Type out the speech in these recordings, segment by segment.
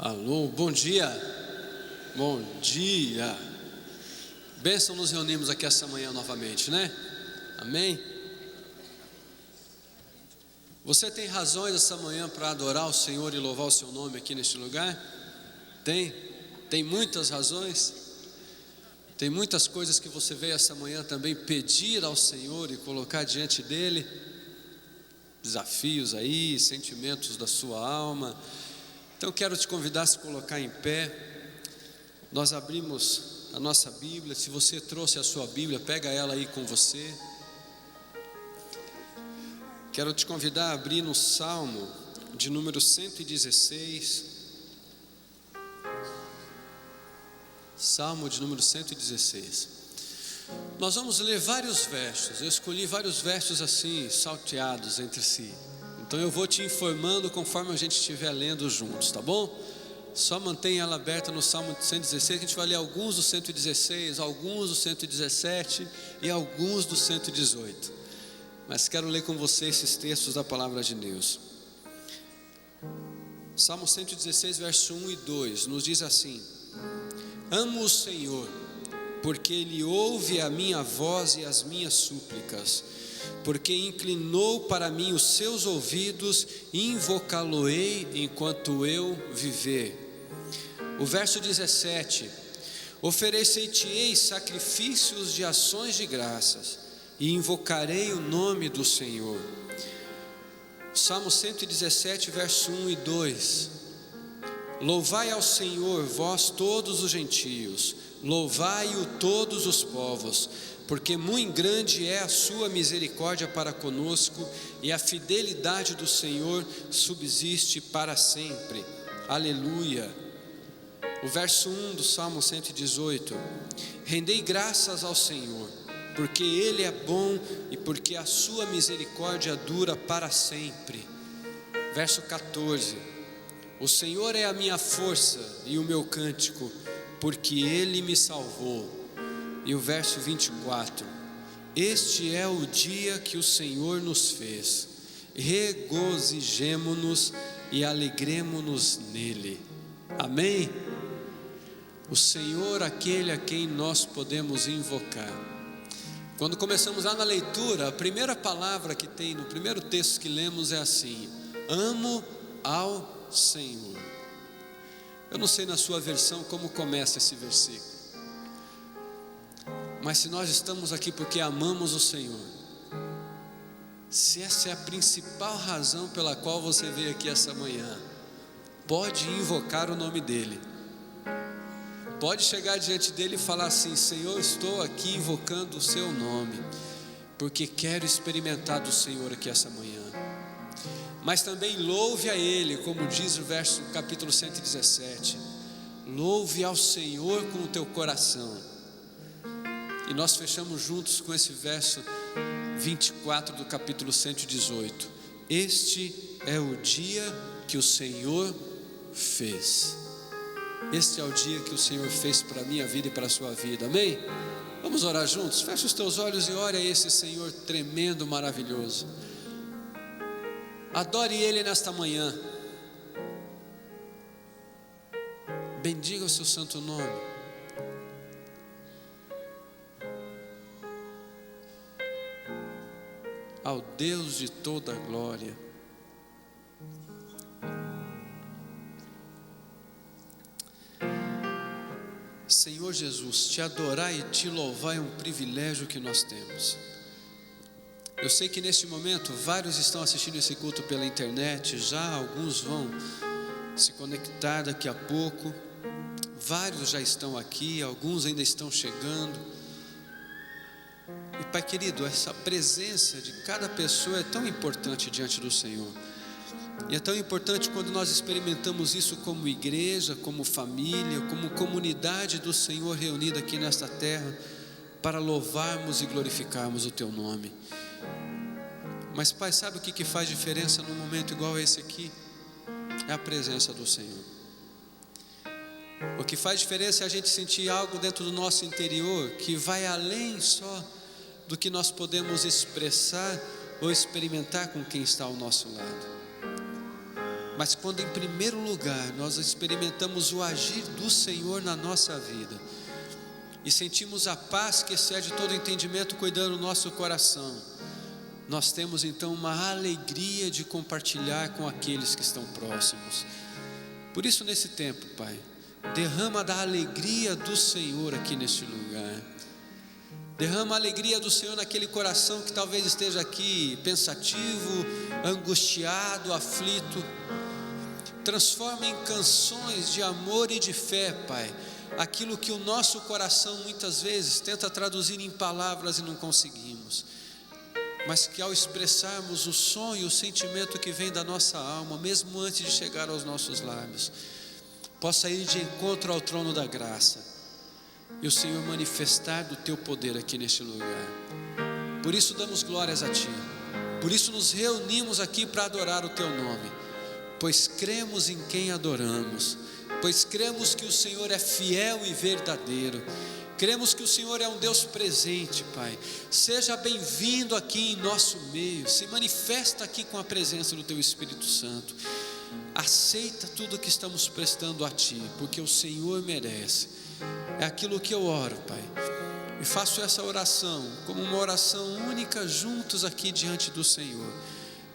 Alô, bom dia. Bom dia. Bênção, nos reunimos aqui essa manhã novamente, né? Amém? Você tem razões essa manhã para adorar o Senhor e louvar o seu nome aqui neste lugar? Tem muitas razões. Tem muitas coisas que você veio essa manhã também pedir ao Senhor e colocar diante dele. Desafios aí, sentimentos da sua alma. Então eu quero te convidar a se colocar em pé. Nós abrimos a nossa Bíblia. Se você trouxe a sua Bíblia, pega ela aí com você. Quero te convidar a abrir no Salmo de número 116. Salmo de número 116. Nós vamos ler vários versos. Eu escolhi vários versos assim, salteados entre si. Então eu vou te informando conforme a gente estiver lendo juntos, tá bom? Só mantenha ela aberta no Salmo 116, que a gente vai ler alguns do 116, alguns do 117 e alguns do 118. Mas quero ler com você esses textos da palavra de Deus. Salmo 116, verso 1 e 2, nos diz assim: Amo o Senhor, porque Ele ouve a minha voz e as minhas súplicas, porque inclinou para mim os seus ouvidos, e invocá-lo-ei enquanto eu viver. O verso 17: Oferecer-te-ei sacrifícios de ações de graças, e invocarei o nome do Senhor. Salmo 117, verso 1 e 2: Louvai ao Senhor, vós todos os gentios, louvai-o todos os povos, porque muito grande é a sua misericórdia para conosco, e a fidelidade do Senhor subsiste para sempre. Aleluia. O verso 1 do Salmo 118: Rendei graças ao Senhor, porque Ele é bom e porque a sua misericórdia dura para sempre. Verso 14: O Senhor é a minha força e o meu cântico, porque Ele me salvou. E o verso 24: Este é o dia que o Senhor nos fez, regozijemo-nos e alegremo-nos nele. Amém? O Senhor, aquele a quem nós podemos invocar. Quando começamos lá na leitura, a primeira palavra que tem no primeiro texto que lemos é assim: amo ao Senhor. Eu não sei na sua versão como começa esse versículo, mas se nós estamos aqui porque amamos o Senhor, se essa é a principal razão pela qual você veio aqui essa manhã, pode invocar o nome dEle, pode chegar diante dEle e falar assim: Senhor, estou aqui invocando o seu nome, porque quero experimentar do Senhor aqui essa manhã. Mas também louve a Ele, como diz o verso capítulo 117, louve ao Senhor com o teu coração. E nós fechamos juntos com esse verso 24 do capítulo 118: Este é o dia que o Senhor fez. Este é o dia que o Senhor fez para a minha vida e para a sua vida, amém? Vamos orar juntos? Fecha os teus olhos e ore a esse Senhor tremendo, maravilhoso. Adore Ele nesta manhã. Bendiga o seu santo nome. Ao Deus de toda a glória. Senhor Jesus, te adorar e te louvar é um privilégio que nós temos. Eu sei que neste momento vários estão assistindo esse culto pela internet, já alguns vão se conectar daqui a pouco, vários já estão aqui, alguns ainda estão chegando. E Pai querido, essa presença de cada pessoa é tão importante diante do Senhor, e é tão importante quando nós experimentamos isso como igreja, como família, como comunidade do Senhor reunida aqui nesta terra, para louvarmos e glorificarmos o Teu nome. Mas Pai, sabe o que faz diferença num momento igual a esse aqui? É a presença do Senhor. O que faz diferença é a gente sentir algo dentro do nosso interior que vai além só do que nós podemos expressar ou experimentar com quem está ao nosso lado. mas quando em primeiro lugar nós experimentamos o agir do Senhor na nossa vida, e sentimos a paz que excede todo entendimento cuidando do nosso coração, nós temos então uma alegria de compartilhar com aqueles que estão próximos. Por isso, nesse tempo, Pai, derrama da alegria do Senhor aqui neste lugar. Derrama a alegria do Senhor naquele coração que talvez esteja aqui pensativo, angustiado, aflito. Transforma em canções de amor e de fé, Pai, aquilo que o nosso coração muitas vezes tenta traduzir em palavras e não conseguimos, mas que ao expressarmos o sonho, o sentimento que vem da nossa alma, mesmo antes de chegar aos nossos lábios, possa ir de encontro ao trono da graça, e o Senhor manifestar do Teu poder aqui neste lugar. Por isso damos glórias a Ti, por isso nos reunimos aqui para adorar o Teu nome, pois cremos em quem adoramos, pois cremos que o Senhor é fiel e verdadeiro. Cremos que o Senhor é um Deus presente, Pai. Seja bem-vindo aqui em nosso meio. Se manifesta aqui com a presença do Teu Espírito Santo. Aceita tudo que estamos prestando a Ti, porque o Senhor merece. É aquilo que eu oro, Pai. E faço essa oração como uma oração única juntos aqui diante do Senhor,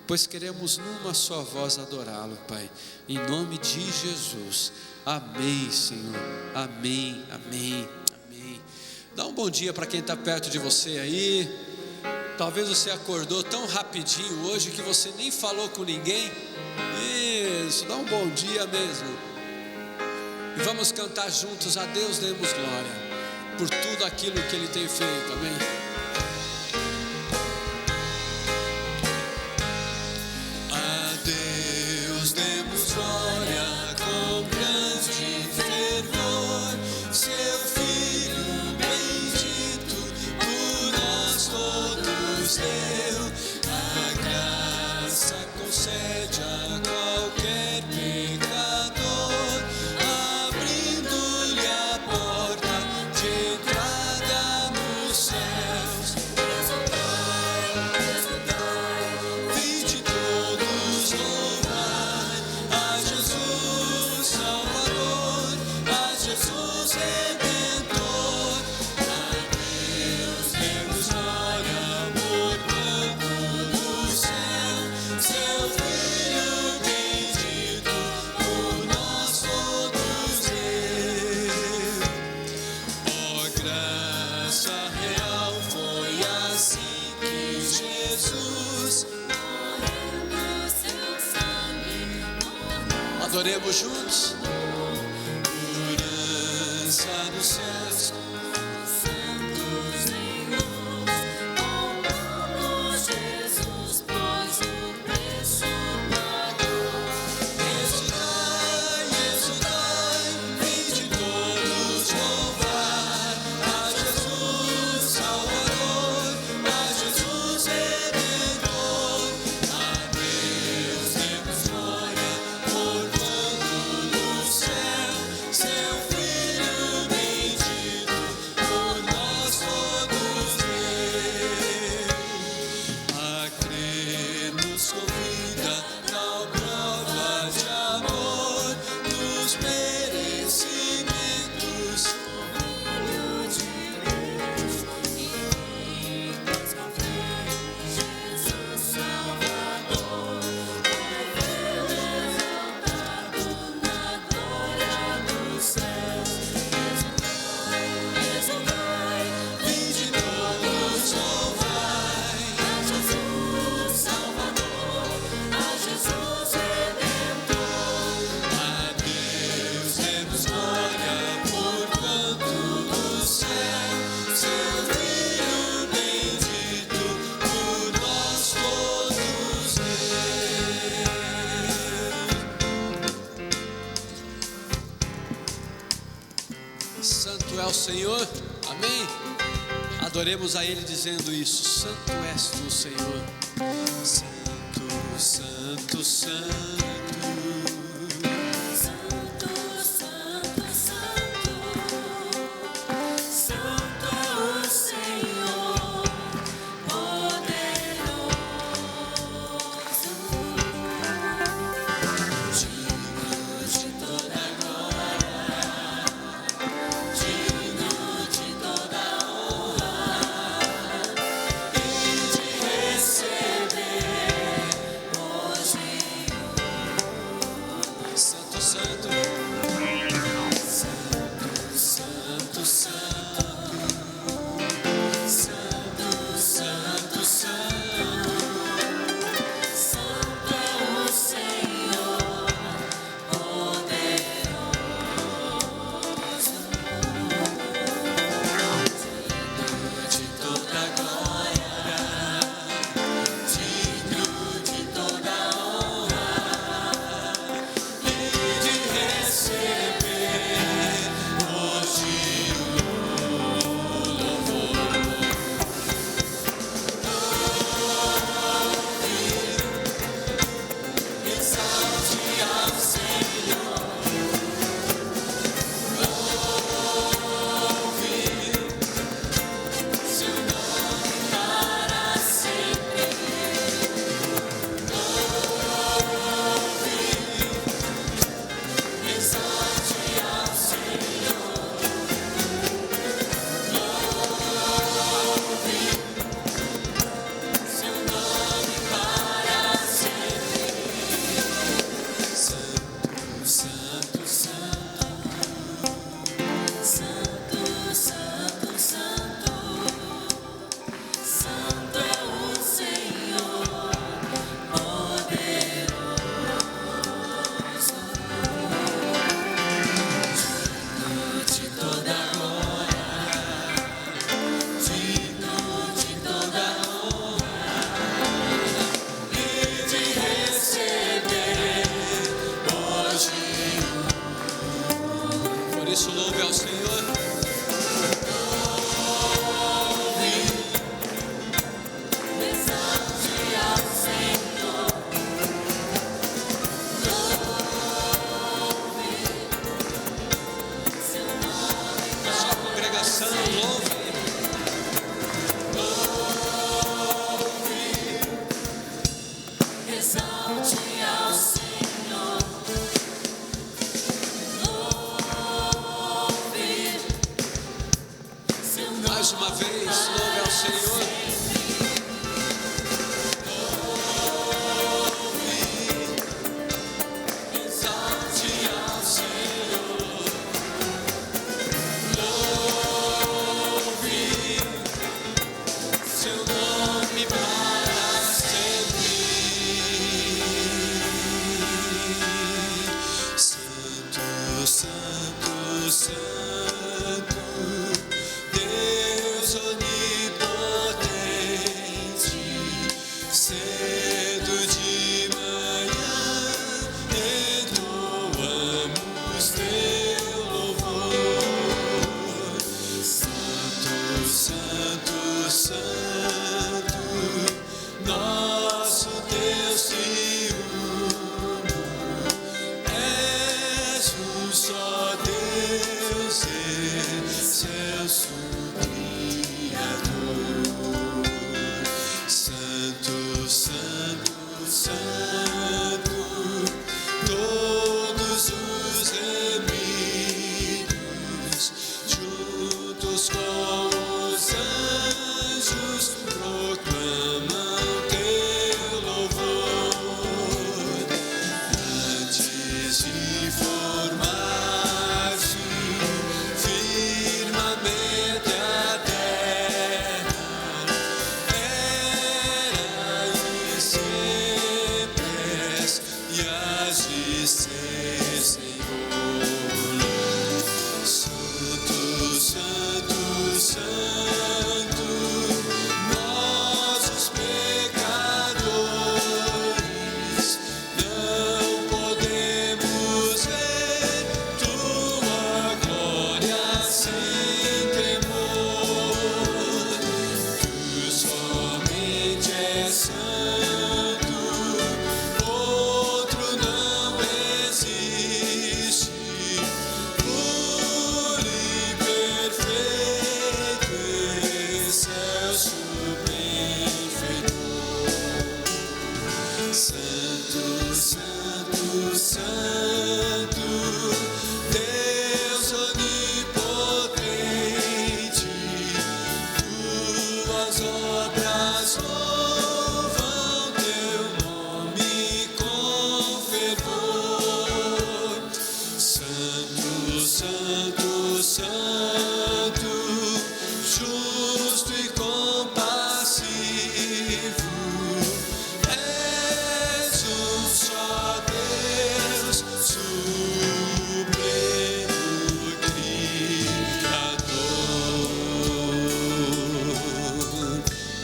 pois queremos numa só voz adorá-lo, Pai. Em nome de Jesus. Amém, Senhor. Amém, amém. Dá um bom dia para quem está perto de você aí. Talvez você acordou tão rapidinho hoje que você nem falou com ninguém. Isso, dá um bom dia mesmo. E vamos cantar juntos: a Deus demos glória por tudo aquilo que Ele tem feito. Amém. A Deus demos glória com grande fervor. Seu Filho deu, a graça concede a qualquer pecador, abrindo-lhe a porta de entrada nos céus. Exultai, vinde todos louvar a Jesus Salvador, a Jesus Redentor. A Deus demos glória. Seu Filho bendito por nós todos deu. Ó graça real, foi assim que Jesus morreu, seu sangue. Adoremos juntos. Herança dos céus. Santo é o Senhor, amém? Adoremos a Ele dizendo isso: Santo és tu, Senhor. Santo, Santo, Santo. exalte ao Senhor. Louve seu nome. Mais uma vez, louve ao Senhor.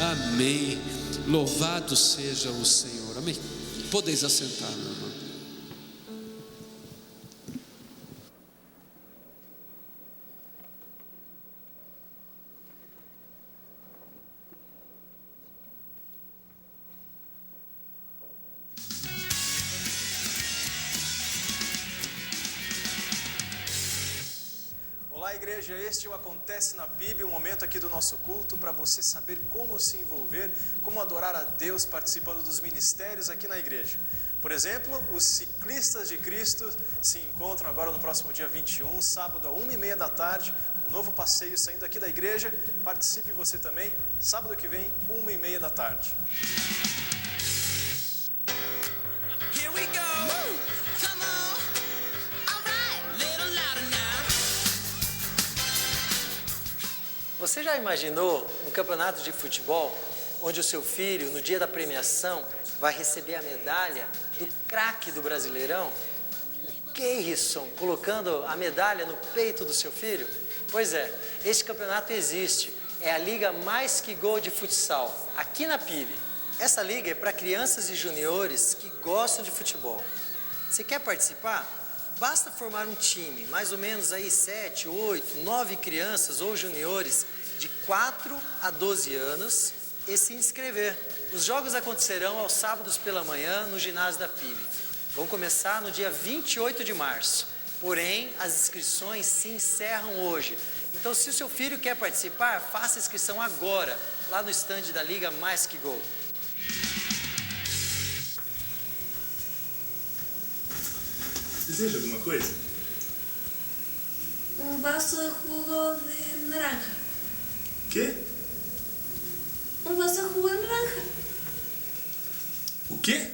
Amém. Louvado seja o Senhor. Amém. Podeis assentar, meu irmão. Olá, igreja, este é o Acontece na PIB, um momento aqui do nosso culto para você saber como se envolver, como adorar a Deus participando dos ministérios aqui na igreja. Por exemplo, os ciclistas de Cristo se encontram agora no próximo dia 21, sábado, à 1h30 da tarde, um novo passeio saindo aqui da igreja. Participe você também, sábado que vem, 1h30 da tarde. Você já imaginou um campeonato de futebol onde o seu filho, no dia da premiação, vai receber a medalha do craque do Brasileirão? O Keirson colocando a medalha no peito do seu filho? Pois é, este campeonato existe. É a Liga Mais Que Gol de Futsal, aqui na PIB. Essa liga é para crianças e juniores que gostam de futebol. Você quer participar? Basta formar um time, mais ou menos aí 7, 8, 9 crianças ou juniores de 4 a 12 anos e se inscrever. Os jogos acontecerão aos sábados pela manhã no ginásio da PIB. Vão começar no dia 28 de março, porém as inscrições se encerram hoje. Então, se o seu filho quer participar, faça a inscrição agora, lá no estande da Liga Mais Que Gol. Deseja alguma coisa? Vaso de jugo de naranja. Quê? Vaso de jugo de naranja. O quê?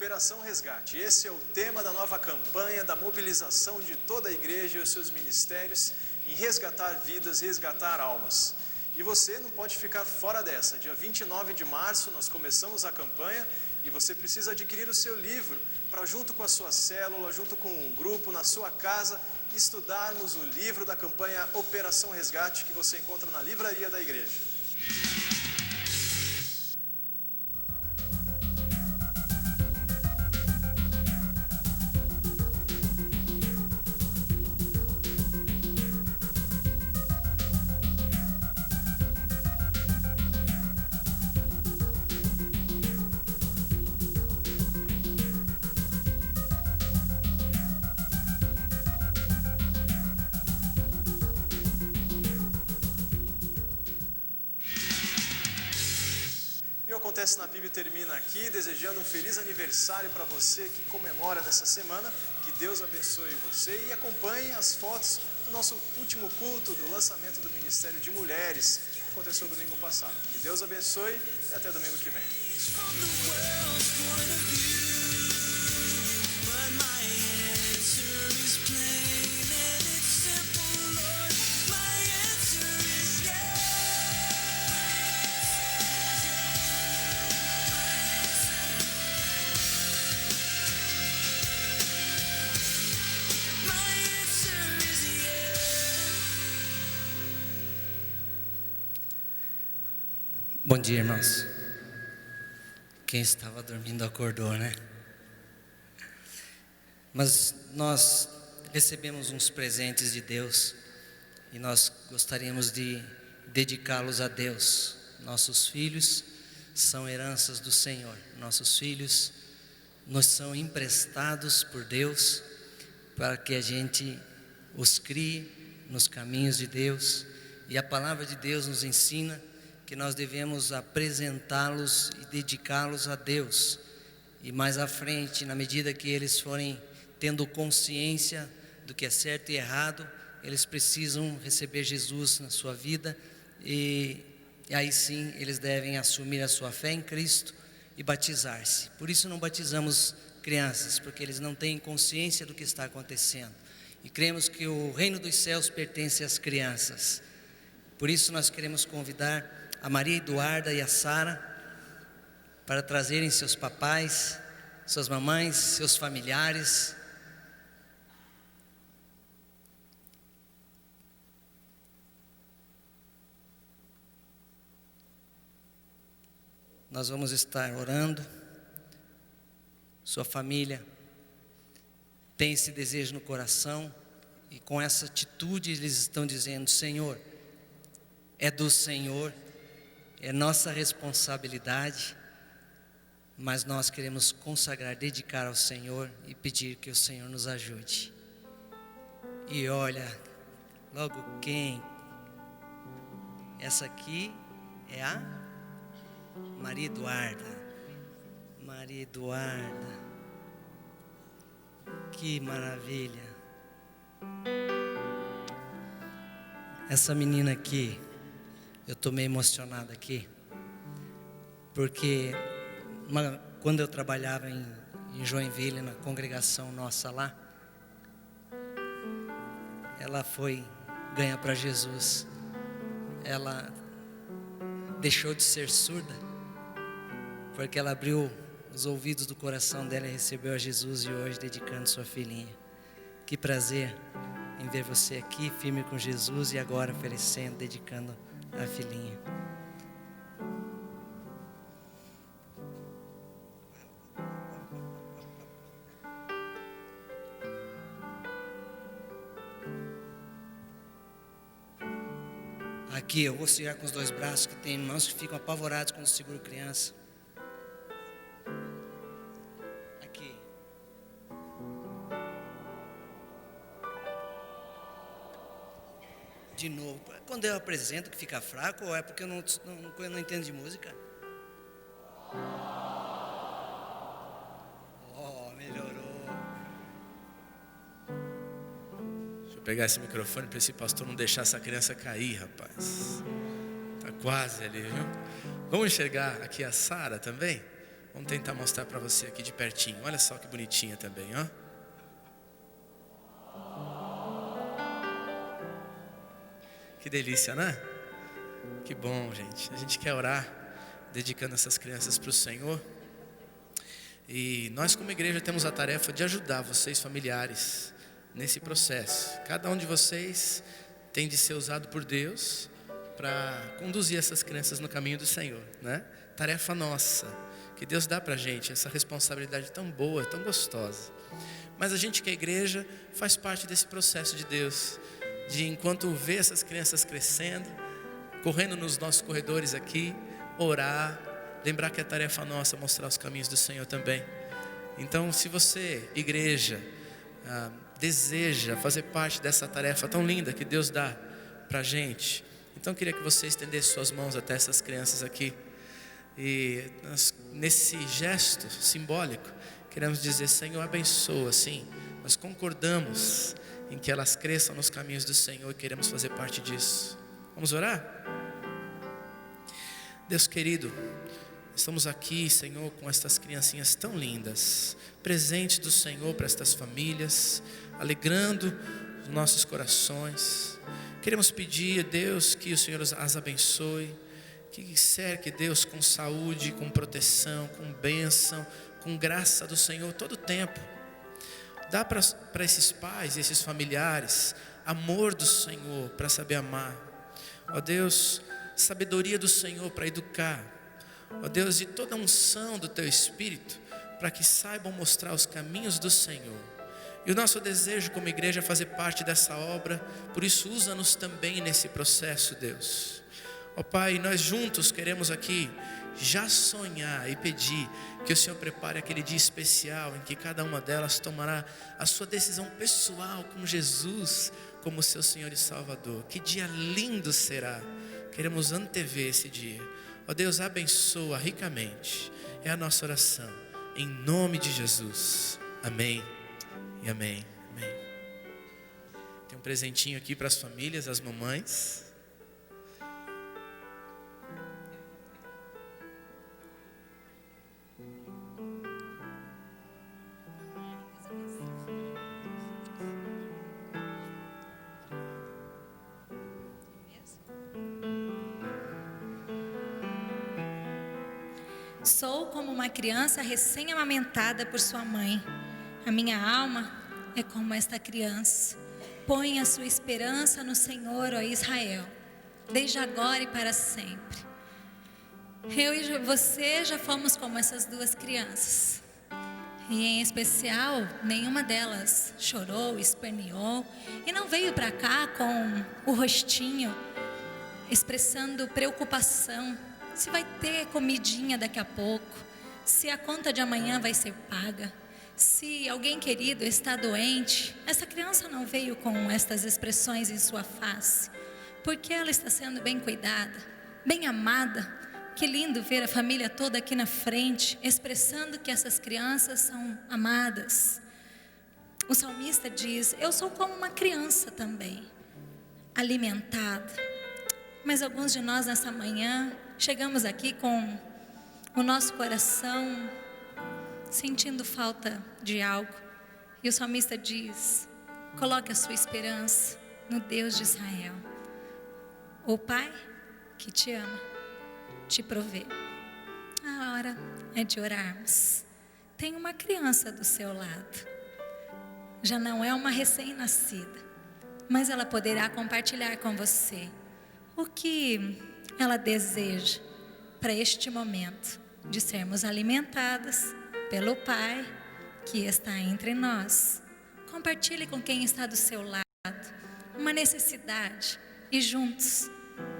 Operação Resgate. Esse é o tema da nova campanha da mobilização de toda a igreja e os seus ministérios em resgatar vidas, resgatar almas. E você não pode ficar fora dessa. Dia 29 de março nós começamos a campanha e você precisa adquirir o seu livro para, junto com a sua célula, junto com o grupo, na sua casa, estudarmos o livro da campanha Operação Resgate que você encontra na livraria da igreja. E o Acontece na PIB termina aqui, desejando um feliz aniversário para você que comemora nessa semana. Que Deus abençoe você e acompanhe as fotos do nosso último culto, do lançamento do Ministério de Mulheres, que aconteceu domingo passado. Que Deus abençoe e até domingo que vem. Bom dia, irmãos. Quem estava dormindo acordou, né? Mas nós recebemos uns presentes de Deus e nós gostaríamos de dedicá-los a Deus. Nossos filhos são heranças do Senhor. Nossos filhos nos são emprestados por Deus para que a gente os crie nos caminhos de Deus. E a palavra de Deus nos ensina que nós devemos apresentá-los e dedicá-los a Deus. E mais à frente, na medida que eles forem tendo consciência do que é certo e errado, eles precisam receber Jesus na sua vida e aí sim eles devem assumir a sua fé em Cristo e batizar-se. Por isso não batizamos crianças, porque eles não têm consciência do que está acontecendo. E cremos que o reino dos céus pertence às crianças. Por isso nós queremos convidar a Maria Eduarda e a Sara para trazerem seus papais, suas mamães, seus familiares. Nós vamos estar orando. Sua família tem esse desejo no coração e com essa atitude eles estão dizendo: Senhor, é do Senhor, é nossa responsabilidade, mas nós queremos consagrar, dedicar ao Senhor e pedir que o Senhor nos ajude. E olha, logo quem Essa aqui é a Maria Eduarda. Maria Eduarda. Que maravilha. Essa menina aqui, eu estou meio emocionado aqui, porque quando eu trabalhava em Joinville, na congregação nossa lá, ela foi ganha para Jesus. Ela deixou de ser surda, porque ela abriu os ouvidos do coração dela e recebeu a Jesus, e hoje dedicando sua filhinha. Que prazer em ver você aqui, firme com Jesus, e agora oferecendo, dedicando a filhinha. Aqui eu vou segurar com os dois braços, que tem irmãos que ficam apavorados quando seguro criança. Aqui. De novo. Quando eu apresento que fica fraco, ou é porque eu não entendo de música? Oh, melhorou. Deixa eu pegar esse microfone para esse pastor não deixar essa criança cair, rapaz. Tá quase ali, viu? Vamos enxergar aqui a Sara também? Vamos tentar mostrar para você aqui de pertinho. Olha só que bonitinha também, ó. Que delícia, né? Que bom, gente. A gente quer orar, dedicando essas crianças para o Senhor. E nós, como igreja, temos a tarefa de ajudar vocês, familiares, nesse processo. Cada um de vocês tem de ser usado por Deus para conduzir essas crianças no caminho do Senhor, né? Tarefa nossa, que Deus dá para a gente, essa responsabilidade tão boa, tão gostosa. Mas a gente que é igreja faz parte desse processo de Deus, de enquanto vê essas crianças crescendo, correndo nos nossos corredores aqui, orar, lembrar que é tarefa nossa mostrar os caminhos do Senhor também. Então, se você, igreja, deseja fazer parte dessa tarefa tão linda que Deus dá para a gente, então eu queria que você estendesse suas mãos até essas crianças aqui. E nesse gesto simbólico, queremos dizer: Senhor, abençoa, sim. Nós concordamos em que elas cresçam nos caminhos do Senhor e queremos fazer parte disso. Vamos orar? Deus querido, estamos aqui, Senhor, com estas criancinhas tão lindas, presente do Senhor para estas famílias, alegrando os nossos corações. Queremos pedir a Deus que o Senhor as abençoe, que cerque, Deus, com saúde, com proteção, com bênção, com graça do Senhor todo o tempo. Dá para esses pais, esses familiares, amor do Senhor para saber amar. Ó Deus, sabedoria do Senhor para educar. Ó Deus, e toda a unção do Teu Espírito para que saibam mostrar os caminhos do Senhor. E o nosso desejo como igreja é fazer parte dessa obra, por isso usa-nos também nesse processo, Deus. Ó Pai, nós juntos queremos aqui já sonhar e pedir que o Senhor prepare aquele dia especial em que cada uma delas tomará a sua decisão pessoal com Jesus como seu Senhor e Salvador. Que dia lindo será! Queremos antever esse dia. Ó Deus, abençoa ricamente. É a nossa oração, em nome de Jesus. Amém e amém. Amém. Tem um presentinho aqui para as famílias, as mamães. Sou como uma criança recém-amamentada por sua mãe. A minha alma é como esta criança. Põe a sua esperança no Senhor, ó Israel, desde agora e para sempre. Eu e você já fomos como essas duas crianças. E em especial, nenhuma delas chorou, esperneou e não veio para cá com o rostinho expressando preocupação. Se vai ter comidinha daqui a pouco, se a conta de amanhã vai ser paga, se alguém querido está doente. Essa criança não veio com estas expressões em sua face, porque ela está sendo bem cuidada, bem amada. Que lindo ver a família toda aqui na frente, expressando que essas crianças são amadas. O salmista diz: eu sou como uma criança também, alimentada. Mas alguns de nós nessa manhã chegamos aqui com o nosso coração sentindo falta de algo. E o salmista diz: coloque a sua esperança no Deus de Israel, o Pai que te ama, te provê. A hora é de orarmos. Tem uma criança do seu lado. Já não é uma recém-nascida, mas ela poderá compartilhar com você o que ela deseja para este momento de sermos alimentadas pelo Pai que está entre nós. Compartilhe com quem está do seu lado uma necessidade e juntos,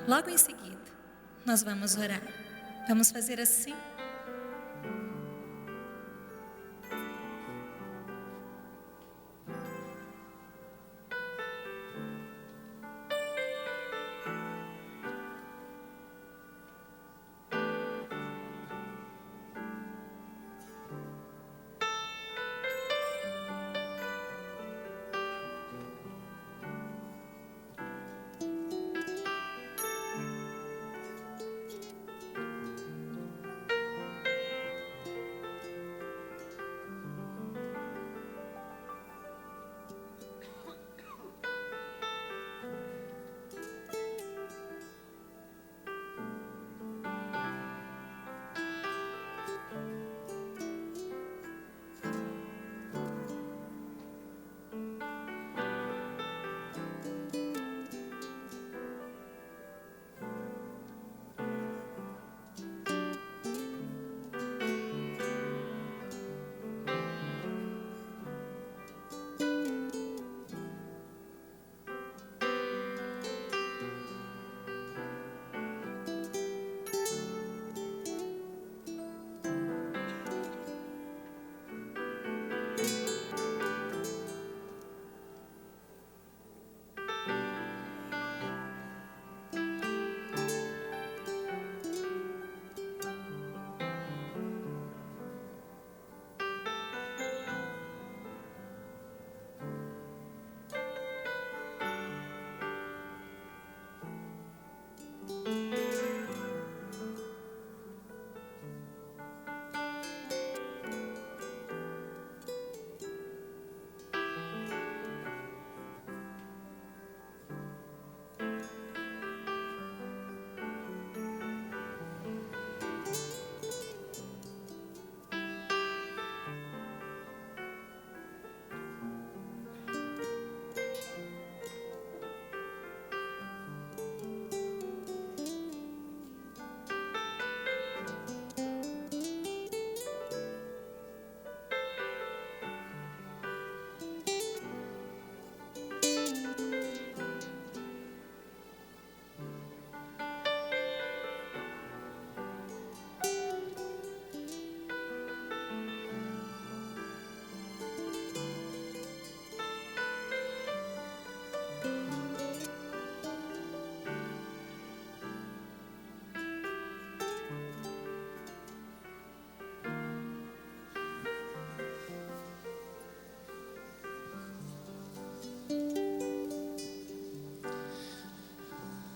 logo em seguida, nós vamos orar. Vamos fazer assim?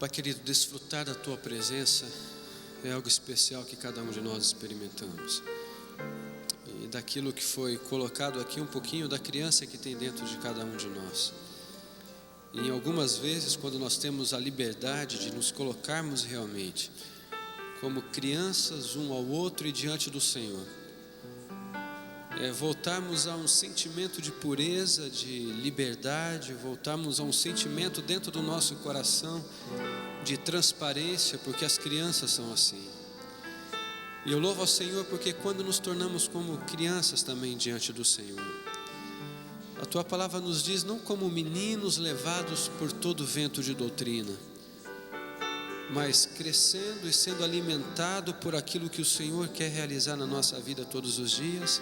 Pai querido, desfrutar da Tua presença é algo especial que cada um de nós experimentamos. E daquilo que foi colocado aqui, um pouquinho da criança que tem dentro de cada um de nós. E em algumas vezes, quando nós temos a liberdade de nos colocarmos realmente como crianças um ao outro e diante do Senhor, voltarmos a um sentimento de pureza, de liberdade, voltarmos a um sentimento dentro do nosso coração de transparência, porque as crianças são assim. E eu louvo ao Senhor porque quando nos tornamos como crianças também diante do Senhor, a Tua palavra nos diz, não como meninos levados por todo vento de doutrina, mas crescendo e sendo alimentado por aquilo que o Senhor quer realizar na nossa vida todos os dias,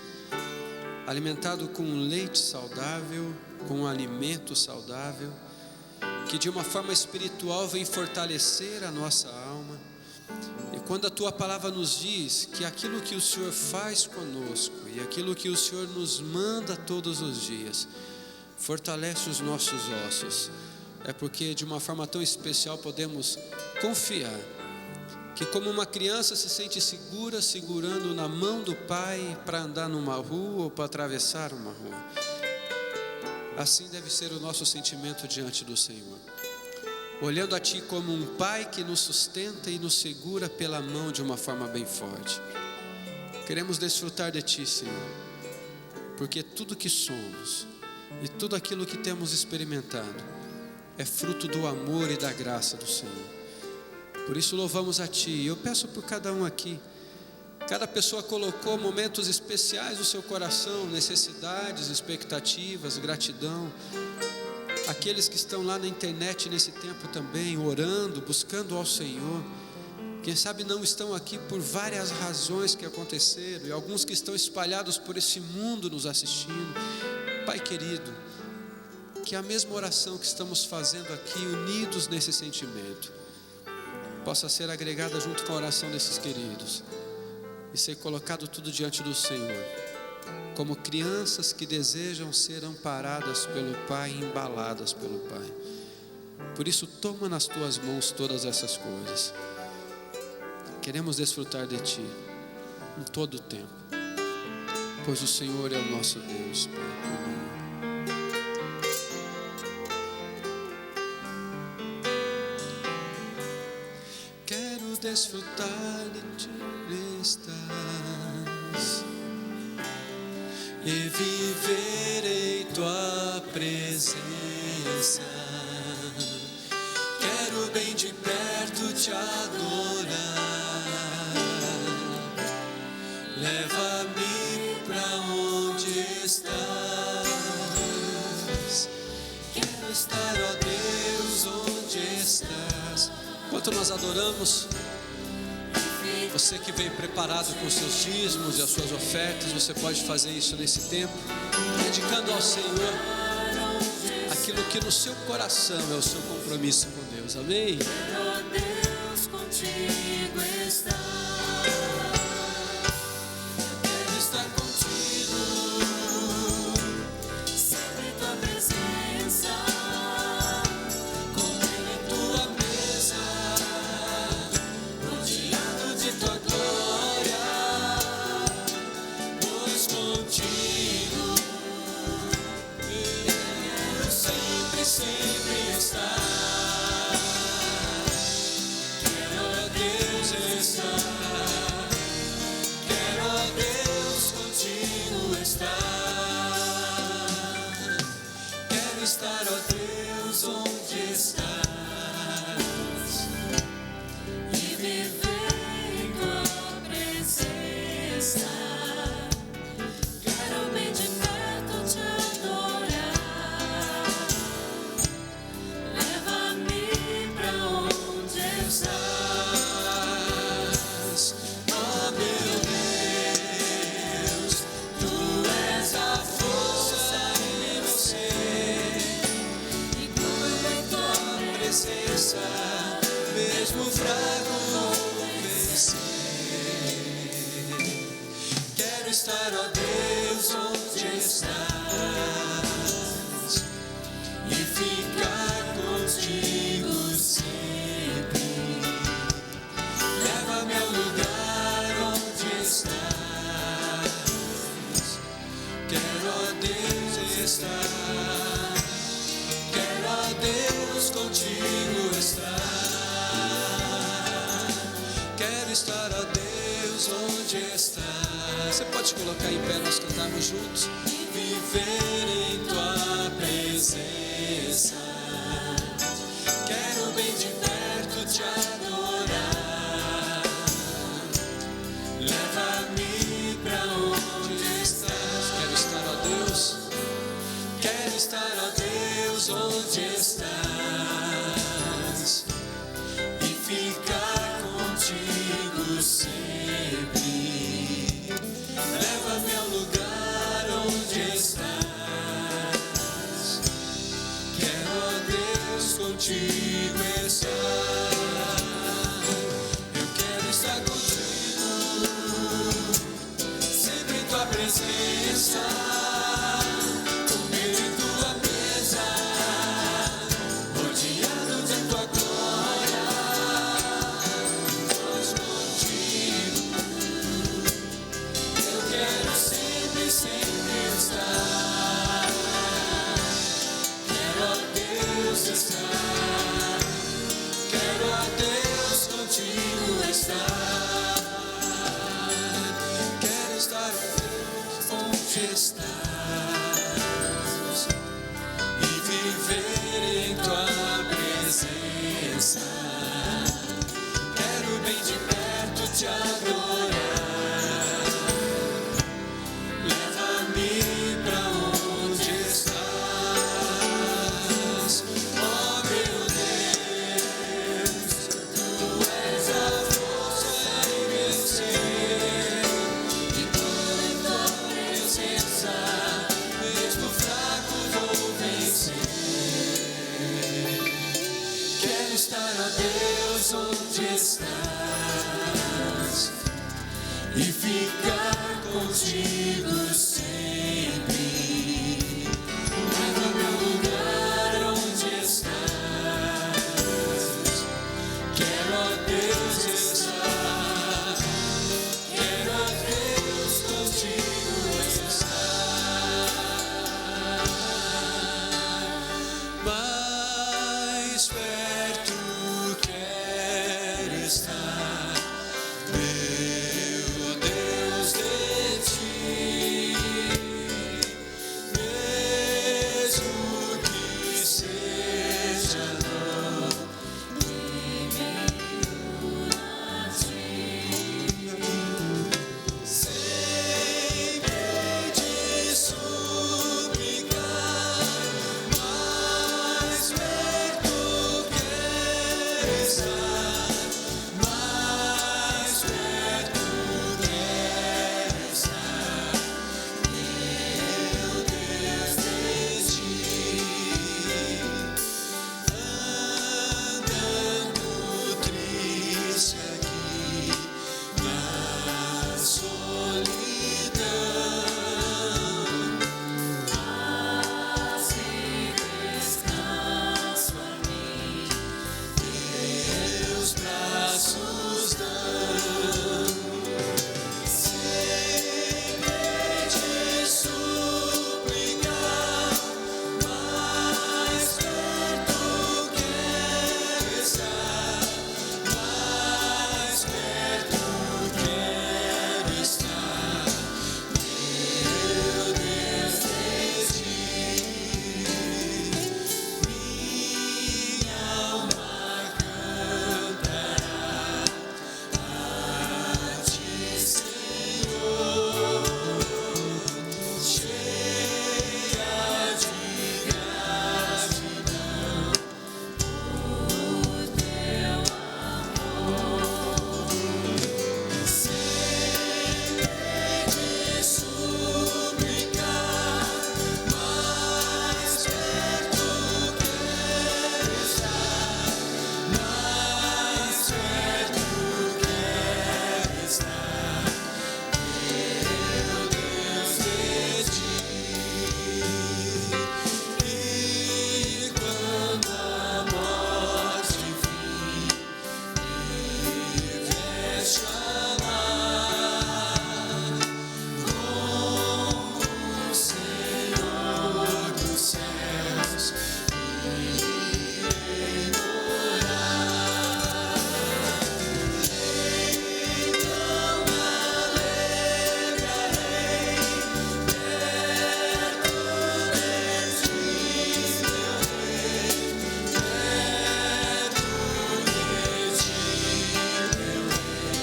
alimentado com um leite saudável, com um alimento saudável, que de uma forma espiritual vem fortalecer a nossa alma. E quando a Tua palavra nos diz que aquilo que o Senhor faz conosco e aquilo que o Senhor nos manda todos os dias fortalece os nossos ossos, é porque de uma forma tão especial podemos confiar que, como uma criança se sente segura segurando na mão do pai para andar numa rua ou para atravessar uma rua, assim deve ser o nosso sentimento diante do Senhor, olhando a Ti como um pai que nos sustenta e nos segura pela mão de uma forma bem forte. Queremos desfrutar de Ti, Senhor, porque tudo que somos e tudo aquilo que temos experimentado é fruto do amor e da graça do Senhor. Por isso louvamos a Ti. Eu peço por cada um aqui. Cada pessoa colocou momentos especiais no seu coração, necessidades, expectativas, gratidão. Aqueles que estão lá na internet nesse tempo também, orando, buscando ao Senhor. Quem sabe não estão aqui por várias razões que aconteceram, e alguns que estão espalhados por esse mundo nos assistindo. Pai querido, que a mesma oração que estamos fazendo aqui, unidos nesse sentimento, possa ser agregada junto com a oração desses queridos e ser colocado tudo diante do Senhor, como crianças que desejam ser amparadas pelo Pai e embaladas pelo Pai. Por isso, toma nas Tuas mãos todas essas coisas. Queremos desfrutar de Ti em todo o tempo, pois o Senhor é o nosso Deus, Pai. Amém. Quero desfrutar de Ti estás e viver em Tua presença. Quero bem de perto Te adorar. Leva-me pra onde estás. Quero estar, ó Deus, onde estás. Enquanto nós adoramos, você que veio preparado com os seus dízimos e as suas ofertas, você pode fazer isso nesse tempo, dedicando ao Senhor aquilo que no seu coração é o seu compromisso com Deus. Amém? Deus, contigo está. Quero estar contigo, sempre em Tua presença, comer em Tua mesa, rodeado de Tua glória, pois contigo quero sempre, sempre estar. Quero, ó Deus, estar. Quero, ó Deus, contigo estar. Quero estar, ó Deus, onde estás e viver em Tua presença. Quero bem de perto Te adorar. Leva-me pra onde estás, ó meu Deus. Tu és a força em meu ser, e quando em Tua presença, mesmo fraco vou vencer. Quero estar, ó Deus, onde estás e ficar contigo sempre. Leva-me ao lugar onde estás. Quero, ó Deus, estar. Quero, ó Deus, contigo estar. Quero estar, ó Deus, onde estás. Você pode colocar em pé, nós cantarmos juntos. E viver em Tua presença. Quero bem de perto Te adorar. Leva-me pra onde estás. Quero estar, ó Deus. Quero estar, ó Deus, onde estás e ficar contigo sempre. Leva-me ao lugar onde estás. Quero, ó contigo estar. Eu quero estar contigo, sempre em tua presença, comer em tua mesa, rodeado de tua glória. Pois contigo eu quero sempre, sempre estar. Quero a Deus estar, quero a Deus contigo estar. Quero estar, ó Deus, onde estás e viver em tua presença. Quero bem de perto te adorar. Leva-me pra onde estás, ó meu Deus. Tu és a força em meu ser, e tudo em tua presença, mesmo fraco vou vencer. Quero estar, ó Deus, onde estás e ficar contigo sempre. Leva-me ao lugar onde estás. Quero a Deus estar, quero a Deus contigo estar. Mais perto quero estar, meu Deus, de ti, mesmo que seja longe sempre te suplicar. Mais perto quero estar, mais perto quero estar, meu Deus, de ti. Andando triste aqui na solidão, assim descanso a mim, teus braços dão. Sempre te suplicar, mais perto quero estar, mais perto quero estar, meu Deus, de ti. Minha alma cantará a ti, Senhor, cheia de gratidão por teu amor. Sempre te suplicar, mais perto quero estar, mais perto quero estar, meu Deus, de ti. E quando a morte vir me ver chamar, como o Senhor dos céus irei morar. Então alegrarei perto de ti, meu Rei, perto de ti, meu Rei,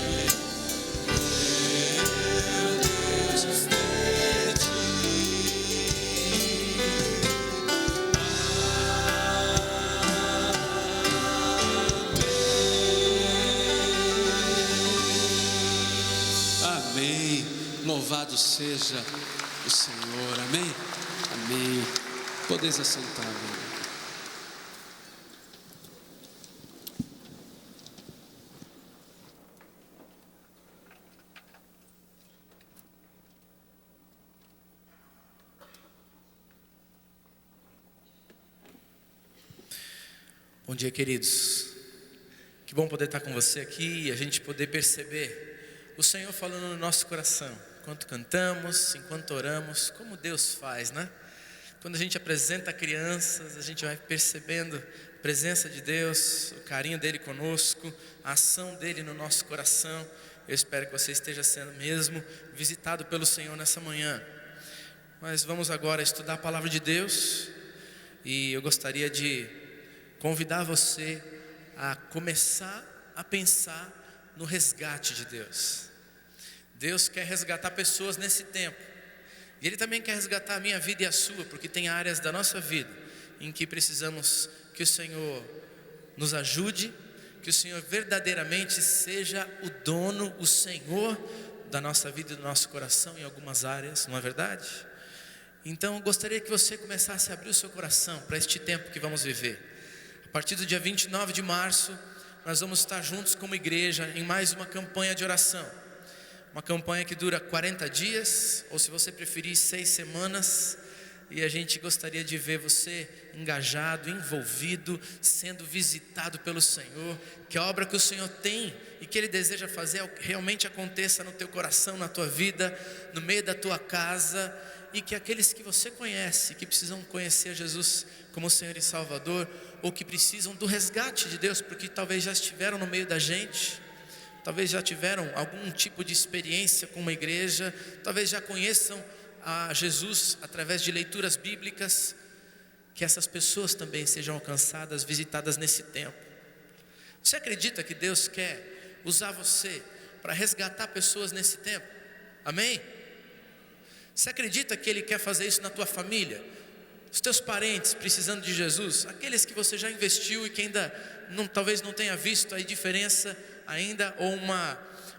meu Deus, de ti. Amém. Louvado seja o Senhor. Amém. Amém. Podeis assentar, amém. Bom dia, queridos. Que bom poder estar com você aqui e a gente poder perceber o Senhor falando no nosso coração. Enquanto cantamos, enquanto oramos, como Deus faz, né? Quando a gente apresenta crianças, a gente vai percebendo a presença de Deus, o carinho dele conosco, a ação dele no nosso coração. Eu espero que você esteja sendo mesmo visitado pelo Senhor nessa manhã. Mas vamos agora estudar a palavra de Deus. E eu gostaria de convidar você a começar a pensar no resgate de Deus. Deus quer resgatar pessoas nesse tempo. E Ele também quer resgatar a minha vida e a sua, porque tem áreas da nossa vida em que precisamos que o Senhor nos ajude, que o Senhor verdadeiramente seja o dono, o Senhor da nossa vida e do nosso coração em algumas áreas, não é verdade? Então eu gostaria que você começasse a abrir o seu coração para este tempo que vamos viver. A partir do dia 29 de março, nós vamos estar juntos como igreja em mais uma campanha de oração. Uma campanha que dura 40 dias, ou se você preferir 6 semanas. E a gente gostaria de ver você engajado, envolvido, sendo visitado pelo Senhor. Que a obra que o Senhor tem e que Ele deseja fazer realmente aconteça no teu coração, na tua vida, no meio da tua casa. E que aqueles que você conhece, que precisam conhecer Jesus como Senhor e Salvador, ou que precisam do resgate de Deus, porque talvez já estiveram no meio da gente, talvez já tiveram algum tipo de experiência com uma igreja, talvez já conheçam a Jesus através de leituras bíblicas, que essas pessoas também sejam alcançadas, visitadas nesse tempo. Você acredita que Deus quer usar você para resgatar pessoas nesse tempo? Amém? Você acredita que Ele quer fazer isso na tua família? Os teus parentes precisando de Jesus, aqueles que você já investiu e que ainda talvez não tenha visto a diferença ainda, ou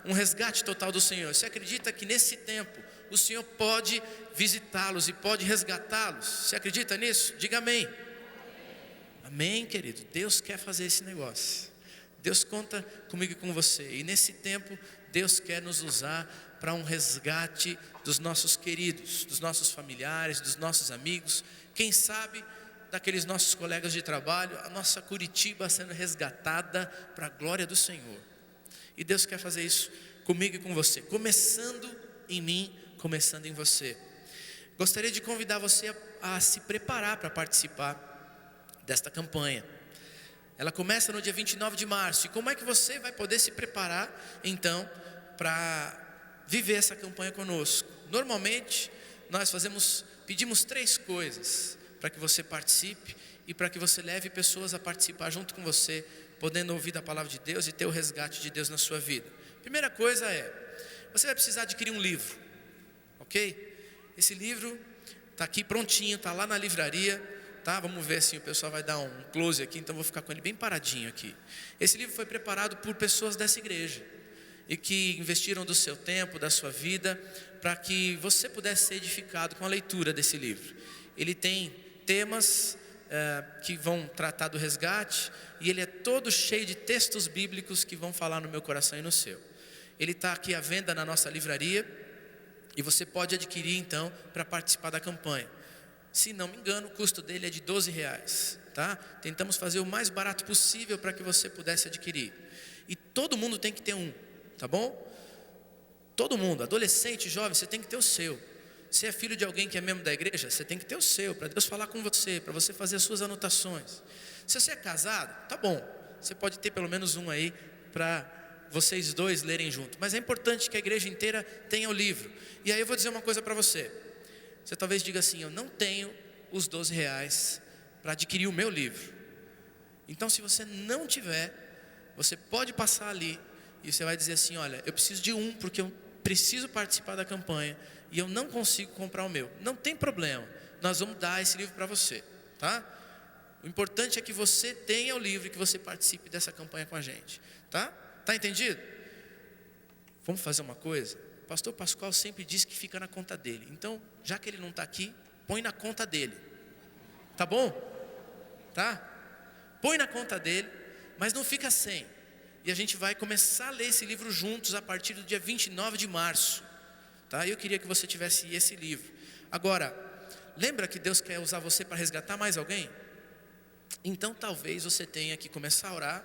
um resgate total do Senhor. Você acredita que nesse tempo o Senhor pode visitá-los e pode resgatá-los? Você acredita nisso? Diga amém. Amém, querido. Deus quer fazer esse negócio. Deus conta comigo e com você. E nesse tempo Deus quer nos usar para um resgate dos nossos queridos, dos nossos familiares, dos nossos amigos, quem sabe daqueles nossos colegas de trabalho, a nossa Curitiba sendo resgatada para a glória do Senhor. E Deus quer fazer isso comigo e com você, começando em mim, começando em você. Gostaria de convidar você a se preparar para participar desta campanha. Ela começa no dia 29 de março. E como é que você vai poder se preparar então para viver essa campanha conosco? Normalmente nós pedimos 3 coisas para que você participe e para que você leve pessoas a participar junto com você, podendo ouvir da palavra de Deus e ter o resgate de Deus na sua vida. Primeira coisa você vai precisar adquirir um livro, ok? Esse livro está aqui prontinho, está lá na livraria, tá? Vamos ver se o pessoal vai dar um close aqui, então vou ficar com ele bem paradinho aqui. Esse livro foi preparado por pessoas dessa igreja e que investiram do seu tempo, da sua vida, para que você pudesse ser edificado com a leitura desse livro. Ele tem temas que vão tratar do resgate, e ele é todo cheio de textos bíblicos que vão falar no meu coração e no seu. Ele está aqui à venda na nossa livraria, e você pode adquirir então para participar da campanha. Se não me engano, o custo dele é de R$12, tá? Tentamos fazer o mais barato possível para que você pudesse adquirir. E todo mundo tem que ter um, tá bom? Todo mundo, adolescente, jovem, você tem que ter o seu. Se é filho de alguém que é membro da igreja, você tem que ter o seu, para Deus falar com você, para você fazer as suas anotações. Se você é casado, tá bom, você pode ter pelo menos um aí, para vocês dois lerem junto. Mas é importante que a igreja inteira tenha o livro. E aí eu vou dizer uma coisa para você. Você talvez diga assim: eu não tenho os R$12 para adquirir o meu livro. Então, se você não tiver, você pode passar ali e você vai dizer assim: olha, eu preciso de um, porque eu preciso participar da campanha e eu não consigo comprar o meu. Não tem problema, nós vamos dar esse livro para você, tá? O importante é que você tenha o livro e que você participe dessa campanha com a gente, tá? Tá entendido? Vamos fazer uma coisa. O pastor Pascoal sempre diz que fica na conta dele. Então, já que ele não está aqui, põe na conta dele. Tá bom? Tá? Põe na conta dele, mas não fica sem. E a gente vai começar a ler esse livro juntos a partir do dia 29 de março. Tá? Eu queria que você tivesse esse livro. Agora, lembra que Deus quer usar você para resgatar mais alguém? Então talvez você tenha que começar a orar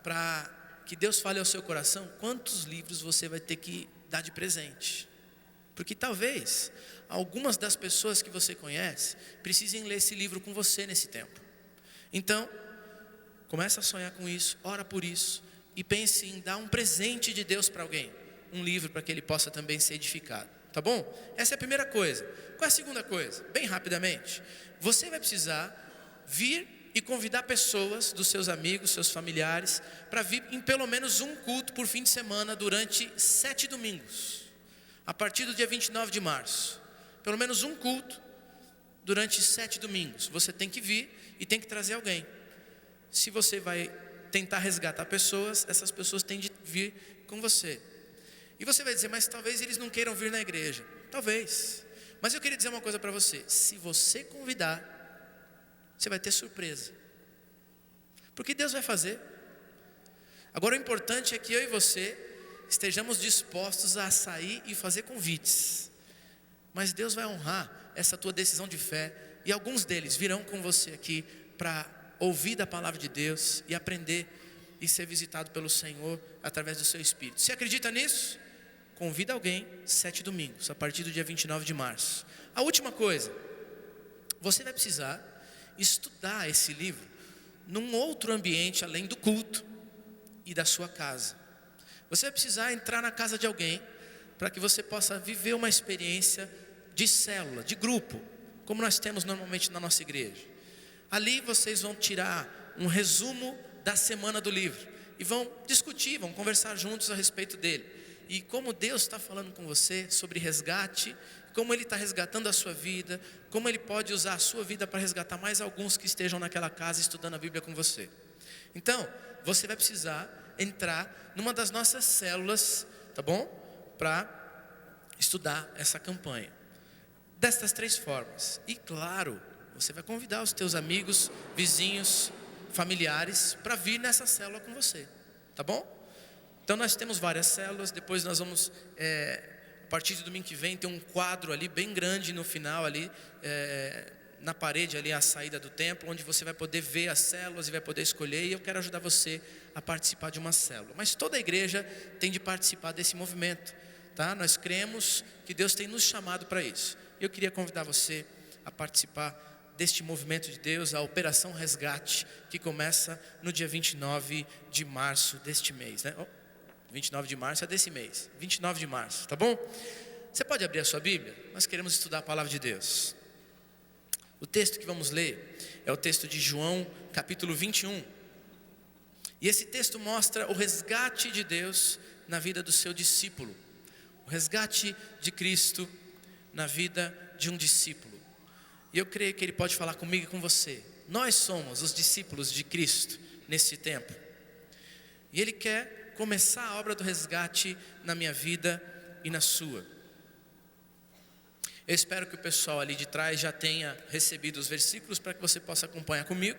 para que Deus fale ao seu coração quantos livros você vai ter que dar de presente. Porque talvez algumas das pessoas que você conhece precisem ler esse livro com você nesse tempo. Então, começa a sonhar com isso, ora por isso e pense em dar um presente de Deus para alguém, um livro para que ele possa também ser edificado, tá bom? Essa é a primeira coisa. Qual é a segunda coisa? Bem rapidamente, você vai precisar vir e convidar pessoas dos seus amigos, seus familiares, para vir em pelo menos um culto por fim de semana durante 7 domingos, a partir do dia 29 de março, pelo menos um culto durante 7 domingos, você tem que vir e tem que trazer alguém. Se você vai tentar resgatar pessoas, essas pessoas têm de vir com você. E você vai dizer, mas talvez eles não queiram vir na igreja. Talvez. Mas eu queria dizer uma coisa para você. Se você convidar, você vai ter surpresa. Porque Deus vai fazer. Agora o importante é que eu e você estejamos dispostos a sair e fazer convites. Mas Deus vai honrar essa tua decisão de fé. E alguns deles virão com você aqui para ouvir da palavra de Deus e aprender e ser visitado pelo Senhor através do seu Espírito. Você acredita nisso? Convida alguém 7 domingos, a partir do dia 29 de março. A última coisa, você vai precisar estudar esse livro num outro ambiente além do culto e da sua casa. Você vai precisar entrar na casa de alguém para que você possa viver uma experiência de célula, de grupo, como nós temos normalmente na nossa igreja. Ali vocês vão tirar um resumo da semana do livro e vão discutir, vão conversar juntos a respeito dele. E como Deus está falando com você sobre resgate, como Ele está resgatando a sua vida, como Ele pode usar a sua vida para resgatar mais alguns que estejam naquela casa estudando a Bíblia com você. Então, você vai precisar entrar numa das nossas células, tá bom? Para estudar essa campanha. Destas 3 formas. E claro, você vai convidar os teus amigos, vizinhos, familiares para vir nessa célula com você, tá bom? Então nós temos várias células. Depois nós vamos, a partir do domingo que vem, ter um quadro ali bem grande no final ali, na parede ali, à saída do templo, onde você vai poder ver as células e vai poder escolher. E eu quero ajudar você a participar de uma célula. Mas toda a igreja tem de participar desse movimento, tá? Nós cremos que Deus tem nos chamado para isso. Eu queria convidar você a participar deste movimento de Deus, a Operação Resgate, que começa no dia 29 de março deste mês, né? 29 de março é desse mês, 29 de março, tá bom? Você pode abrir a sua Bíblia? Nós queremos estudar a palavra de Deus. O texto que vamos ler é o texto de João, capítulo 21. E esse texto mostra o resgate de Deus na vida do seu discípulo. O resgate de Cristo na vida de um discípulo. E eu creio que Ele pode falar comigo e com você. Nós somos os discípulos de Cristo nesse tempo. E Ele quer começar a obra do resgate na minha vida e na sua. Eu espero que o pessoal ali de trás já tenha recebido os versículos para que você possa acompanhar comigo.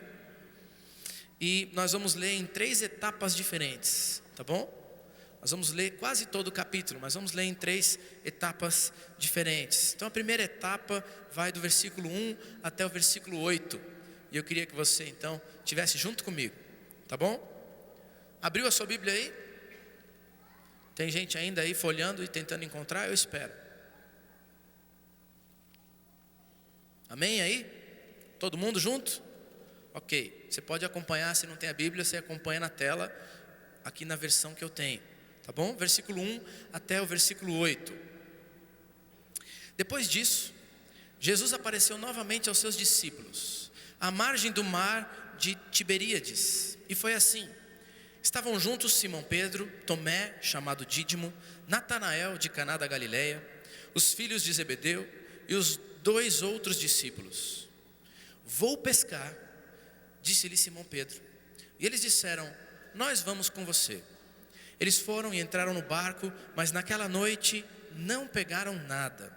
E nós vamos ler em 3 etapas diferentes, tá bom? Nós vamos ler quase todo o capítulo, mas vamos ler em 3 etapas diferentes. Então a primeira etapa vai do versículo 1 até o versículo 8. E eu queria que você então estivesse junto comigo, tá bom? Abriu a sua Bíblia aí? Tem gente ainda aí folhando e tentando encontrar? Eu espero. Amém aí? Todo mundo junto? Ok, você pode acompanhar, se não tem a Bíblia, você acompanha na tela, aqui na versão que eu tenho, tá bom? Versículo 1 até o versículo 8. Depois disso, Jesus apareceu novamente aos seus discípulos, à margem do mar de Tiberíades, e foi assim: estavam juntos Simão Pedro, Tomé, chamado Dídimo, Natanael de Caná da Galileia, os filhos de Zebedeu e os 2 outros discípulos. Vou pescar, disse-lhe Simão Pedro. E eles disseram: nós vamos com você. Eles foram e entraram no barco, mas naquela noite não pegaram nada.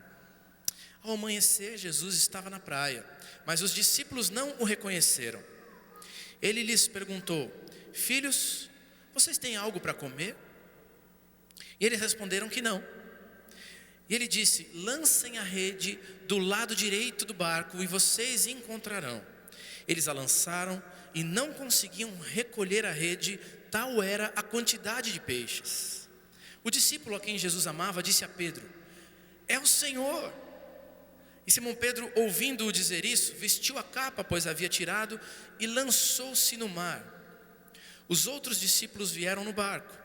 Ao amanhecer, Jesus estava na praia, mas os discípulos não o reconheceram. Ele lhes perguntou: filhos, vocês têm algo para comer? E eles responderam que não. E ele disse: lancem a rede do lado direito do barco e vocês encontrarão. Eles a lançaram e não conseguiam recolher a rede, tal era a quantidade de peixes. O discípulo a quem Jesus amava disse a Pedro: é o Senhor. E Simão Pedro, ouvindo-o dizer isso, vestiu a capa, pois havia tirado, e lançou-se no mar. Os outros discípulos vieram no barco,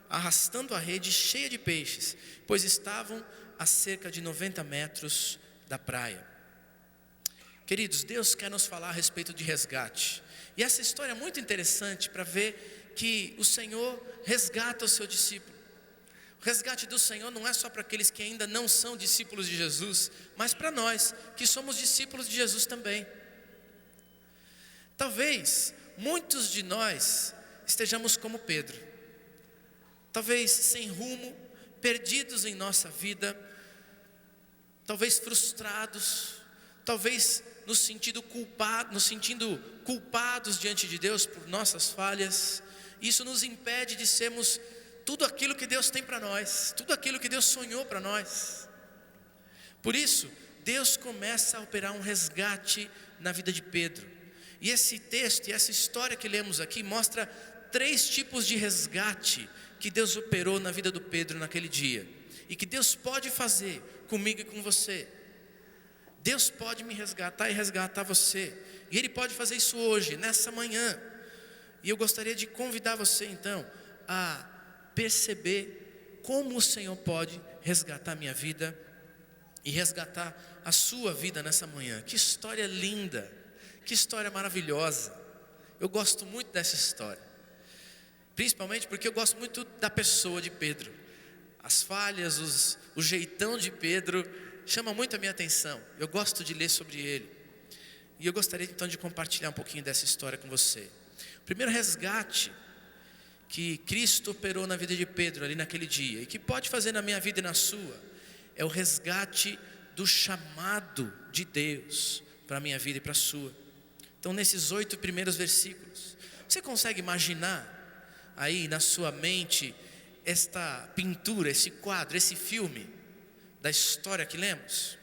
arrastando a rede cheia de peixes, pois estavam a cerca de 90 metros da praia. Queridos, Deus quer nos falar a respeito de resgate. E essa história é muito interessante para ver que o Senhor resgata o seu discípulo. O resgate do Senhor não é só para aqueles que ainda não são discípulos de Jesus, mas para nós, que somos discípulos de Jesus também. Talvez muitos de nós estejamos como Pedro, talvez sem rumo, perdidos em nossa vida, talvez frustrados, talvez nos sentindo culpados diante de Deus por nossas falhas. Isso nos impede de sermos tudo aquilo que Deus tem para nós, tudo aquilo que Deus sonhou para nós. Por isso, Deus começa a operar um resgate na vida de Pedro. E esse texto e essa história que lemos aqui mostra 3 tipos de resgate que Deus operou na vida do Pedro naquele dia, e que Deus pode fazer comigo e com você. Deus pode me resgatar e resgatar você, e Ele pode fazer isso hoje, nessa manhã. E eu gostaria de convidar você então a perceber como o Senhor pode resgatar a minha vida e resgatar a sua vida nessa manhã. Que história linda, que história maravilhosa. Eu gosto muito dessa história, principalmente porque eu gosto muito da pessoa de Pedro. As falhas, o jeitão de Pedro chama muito a minha atenção. Eu gosto de ler sobre ele, e eu gostaria então de compartilhar um pouquinho dessa história com você. O primeiro resgate que Cristo operou na vida de Pedro ali naquele dia, e que pode fazer na minha vida e na sua, é o resgate do chamado de Deus para a minha vida e para a sua. Então, nesses 8 primeiros versículos, você consegue imaginar aí na sua mente esta pintura, esse quadro, esse filme da história que lemos?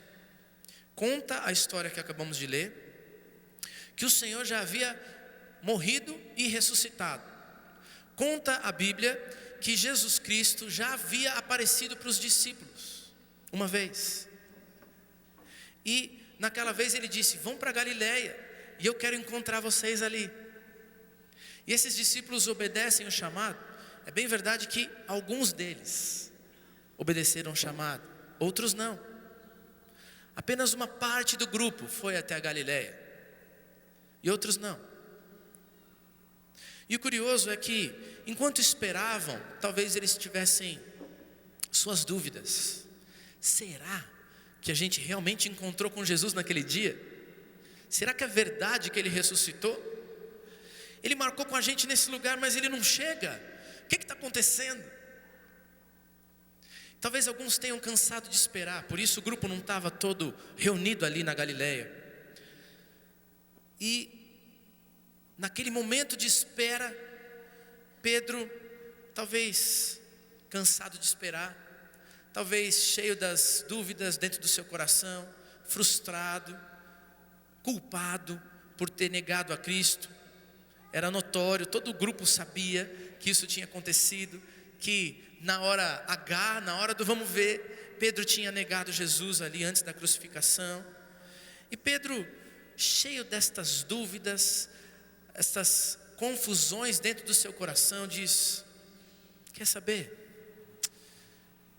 Conta a história que acabamos de ler, que o Senhor já havia morrido e ressuscitado. Conta a Bíblia que Jesus Cristo já havia aparecido para os discípulos uma vez, e naquela vez ele disse: vão para Galileia, e eu quero encontrar vocês ali. E esses discípulos obedecem o chamado. É bem verdade que alguns deles obedeceram o chamado, outros não. Apenas uma parte do grupo foi até a Galileia, e outros não. E o curioso é que, enquanto esperavam, talvez eles tivessem suas dúvidas. Será que a gente realmente encontrou com Jesus naquele dia? Será que é verdade que Ele ressuscitou? Ele marcou com a gente nesse lugar, mas Ele não chega. O que está acontecendo? Talvez alguns tenham cansado de esperar, por isso o grupo não estava todo reunido ali na Galileia. E naquele momento de espera, Pedro, talvez cansado de esperar, talvez cheio das dúvidas dentro do seu coração, frustrado, culpado por ter negado a Cristo. Era notório, todo o grupo sabia que isso tinha acontecido, que na hora H, na hora do vamos ver, Pedro tinha negado Jesus ali antes da crucificação. E Pedro, cheio destas dúvidas, essas confusões dentro do seu coração, diz: quer saber?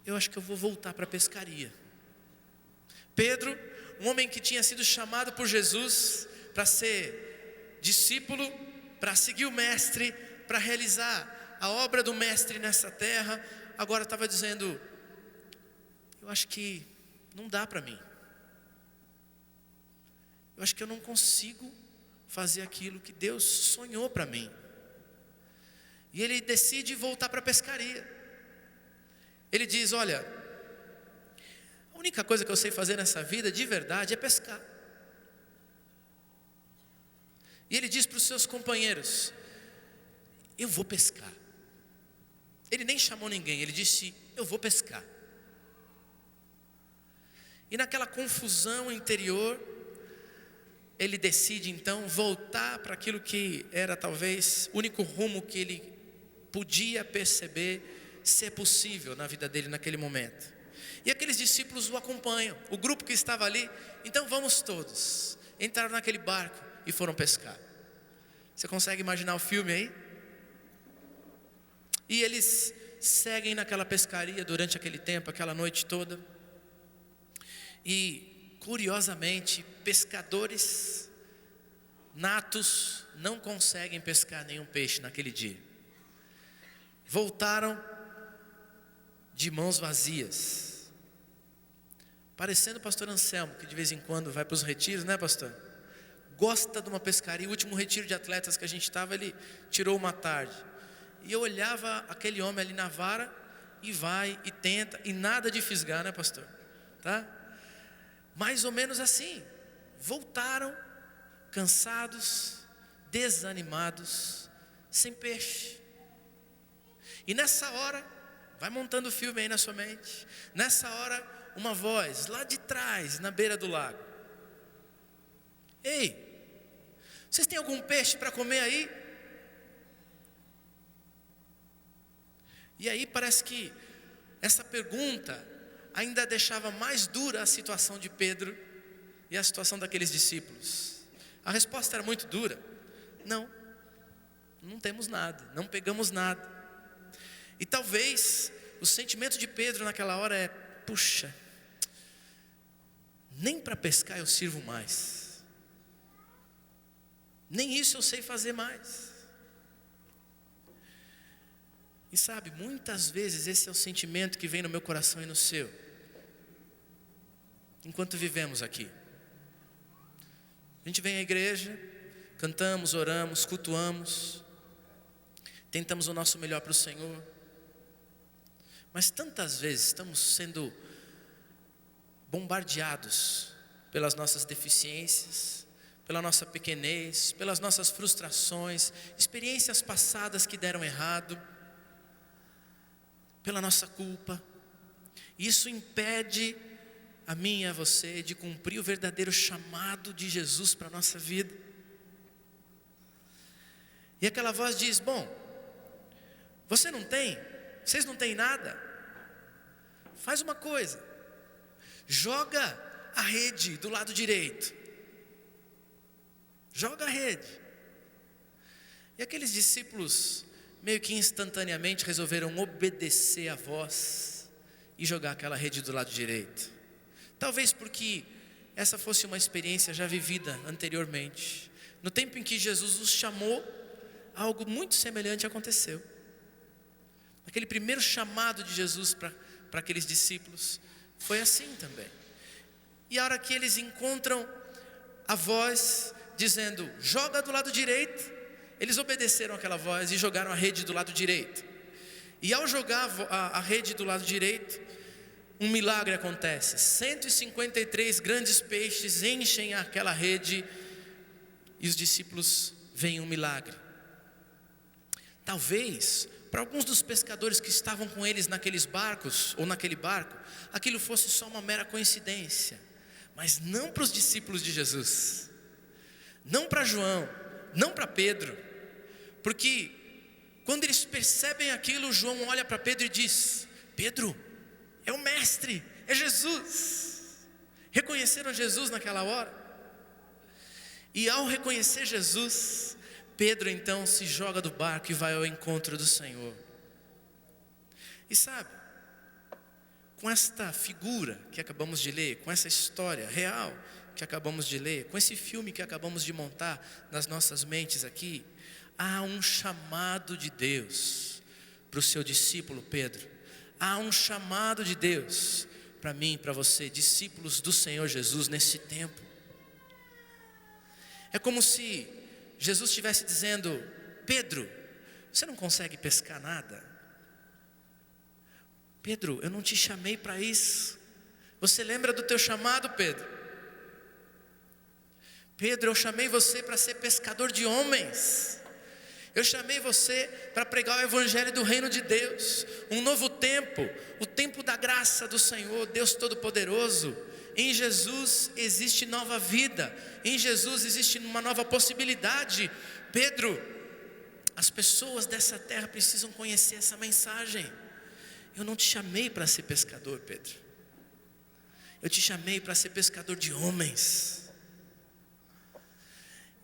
Eu acho que eu vou voltar para a pescaria. Pedro, um homem que tinha sido chamado por Jesus para ser discípulo, para seguir o mestre, para realizar a obra do mestre nessa terra, agora estava dizendo: eu acho que não dá para mim. Eu acho que eu não consigo fazer aquilo que Deus sonhou para mim. E ele decide voltar para a pescaria. Ele diz: olha, a única coisa que eu sei fazer nessa vida de verdade é pescar. E ele diz para os seus companheiros: eu vou pescar. Ele nem chamou ninguém, ele disse: eu vou pescar. E naquela confusão interior, ele decide então voltar para aquilo que era talvez o único rumo que ele podia perceber ser possível na vida dele naquele momento. E aqueles discípulos o acompanham, o grupo que estava ali. Então vamos todos. Entraram naquele barco e foram pescar. Você consegue imaginar o filme aí? E eles seguem naquela pescaria durante aquele tempo, aquela noite toda. E curiosamente, pescadores natos não conseguem pescar nenhum peixe naquele dia. Voltaram de mãos vazias. Parecendo o pastor Anselmo, que de vez em quando vai para os retiros, né, pastor? Gosta de uma pescaria. O último retiro de atletas que a gente estava, ele tirou uma tarde. E eu olhava aquele homem ali na vara, e vai, e tenta, e nada de fisgar, né, pastor? Tá? Mais ou menos assim. Voltaram, cansados, desanimados, sem peixe. E nessa hora, vai montando o filme aí na sua mente. Nessa hora, uma voz lá de trás, na beira do lago: ei, vocês têm algum peixe para comer aí? E aí parece que essa pergunta ainda deixava mais dura a situação de Pedro e a situação daqueles discípulos. A resposta era muito dura: não temos nada, não pegamos nada. E talvez o sentimento de Pedro naquela hora é: puxa, nem para pescar eu sirvo mais, nem isso eu sei fazer mais. E sabe, muitas vezes esse é o sentimento que vem no meu coração e no seu, enquanto vivemos aqui. A gente vem à igreja, cantamos, oramos, cultuamos, tentamos o nosso melhor para o Senhor, mas tantas vezes estamos sendo bombardeados pelas nossas deficiências, pela nossa pequenez, pelas nossas frustrações, experiências passadas que deram errado, pela nossa culpa. Isso impede a mim e a você de cumprir o verdadeiro chamado de Jesus para a nossa vida. E aquela voz diz: bom, vocês não têm nada? Faz uma coisa, joga a rede do lado direito. Joga a rede. E aqueles discípulos, meio que instantaneamente, resolveram obedecer a voz e jogar aquela rede do lado direito. Talvez porque essa fosse uma experiência já vivida anteriormente. No tempo em que Jesus os chamou, algo muito semelhante aconteceu. Aquele primeiro chamado de Jesus para aqueles discípulos foi assim também. E a hora que eles encontram a voz dizendo: joga do lado direito, eles obedeceram aquela voz e jogaram a rede do lado direito. E ao jogar a rede do lado direito, um milagre acontece. 153 grandes peixes enchem aquela rede e os discípulos veem um milagre. Talvez para alguns dos pescadores que estavam com eles naqueles barcos, ou naquele barco, aquilo fosse só uma mera coincidência. Mas não para os discípulos de Jesus, não para João, não para Pedro. Porque quando eles percebem aquilo, João olha para Pedro e diz: Pedro, é o mestre, é Jesus. Reconheceram Jesus naquela hora. E ao reconhecer Jesus, Pedro então se joga do barco e vai ao encontro do Senhor. E sabe, com esta figura que acabamos de ler, com essa história real que acabamos de ler, com esse filme que acabamos de montar nas nossas mentes aqui, há um chamado de Deus para o seu discípulo Pedro. Há um chamado de Deus para mim e para você, discípulos do Senhor Jesus, nesse tempo. É como se Jesus estivesse dizendo: Pedro, você não consegue pescar nada? Pedro, eu não te chamei para isso. Você lembra do teu chamado, Pedro? Pedro, eu chamei você para ser pescador de homens. Eu chamei você para pregar o evangelho do reino de Deus, um novo tempo, o tempo da graça do Senhor, Deus Todo-Poderoso. Em Jesus existe nova vida. Em Jesus existe uma nova possibilidade. Pedro, as pessoas dessa terra precisam conhecer essa mensagem. Eu não te chamei para ser pescador, Pedro. Eu te chamei para ser pescador de homens.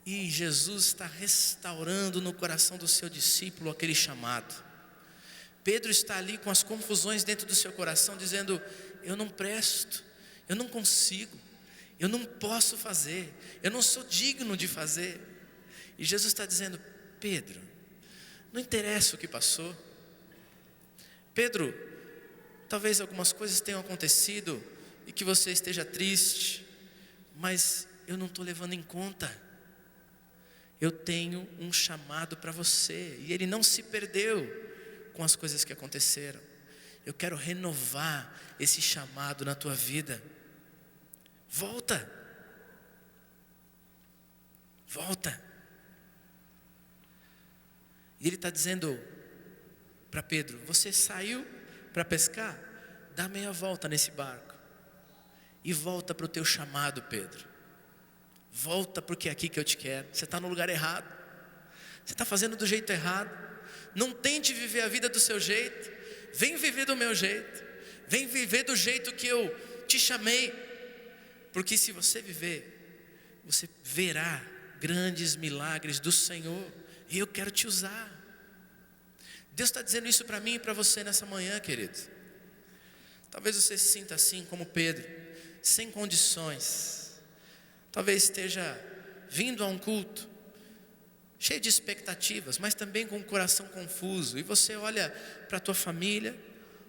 E Jesus está restaurando no coração do seu discípulo aquele chamado. Pedro está ali com as confusões dentro do seu coração, dizendo: eu não presto, eu não consigo, eu não posso fazer, eu não sou digno de fazer. E Jesus está dizendo: Pedro, não interessa o que passou. Pedro, talvez algumas coisas tenham acontecido e que você esteja triste, mas eu não estou levando em conta. Eu tenho um chamado para você, e ele não se perdeu com as coisas que aconteceram. Eu quero renovar esse chamado na tua vida. Volta. Volta. E ele está dizendo para Pedro: você saiu para pescar? Dá meia volta nesse barco e volta para o teu chamado, Pedro. Volta, porque é aqui que eu te quero. Você está no lugar errado, você está fazendo do jeito errado. Não tente viver a vida do seu jeito. Vem viver do meu jeito. Vem viver do jeito que eu te chamei. Porque se você viver, você verá grandes milagres do Senhor. E eu quero te usar. Deus está dizendo isso para mim e para você nessa manhã, querido. Talvez você se sinta assim como Pedro, sem condições. Talvez esteja vindo a um culto cheio de expectativas, mas também com o coração confuso. E você olha para a tua família,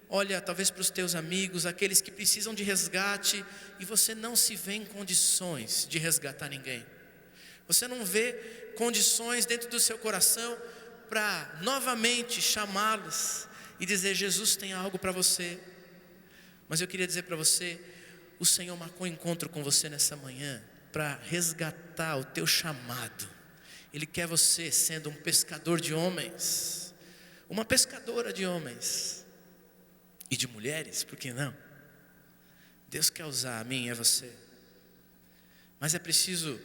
olha talvez para os teus amigos, aqueles que precisam de resgate, e você não se vê em condições de resgatar ninguém. Você não vê condições dentro do seu coração para novamente chamá-los e dizer: Jesus tem algo para você. Mas eu queria dizer para você: o Senhor marcou um encontro com você nessa manhã para resgatar o teu chamado. Ele quer você sendo um pescador de homens, uma pescadora de homens e de mulheres, por que não? Deus quer usar a mim e a você, mas é preciso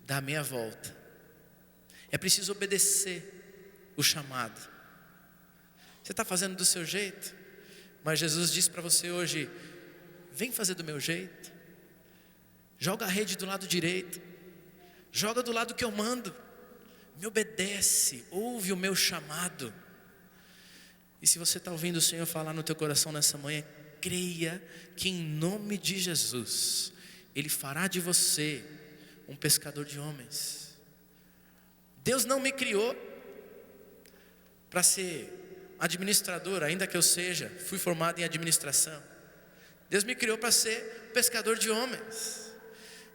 dar a meia volta, é preciso obedecer o chamado. Você está fazendo do seu jeito, mas Jesus disse para você hoje: vem fazer do meu jeito. Joga a rede do lado direito, joga do lado que eu mando, me obedece, ouve o meu chamado. E se você está ouvindo o Senhor falar no teu coração nessa manhã, creia que em nome de Jesus Ele fará de você um pescador de homens. Deus não me criou para ser administrador, ainda que eu seja, fui formado em administração. Deus me criou para ser pescador de homens.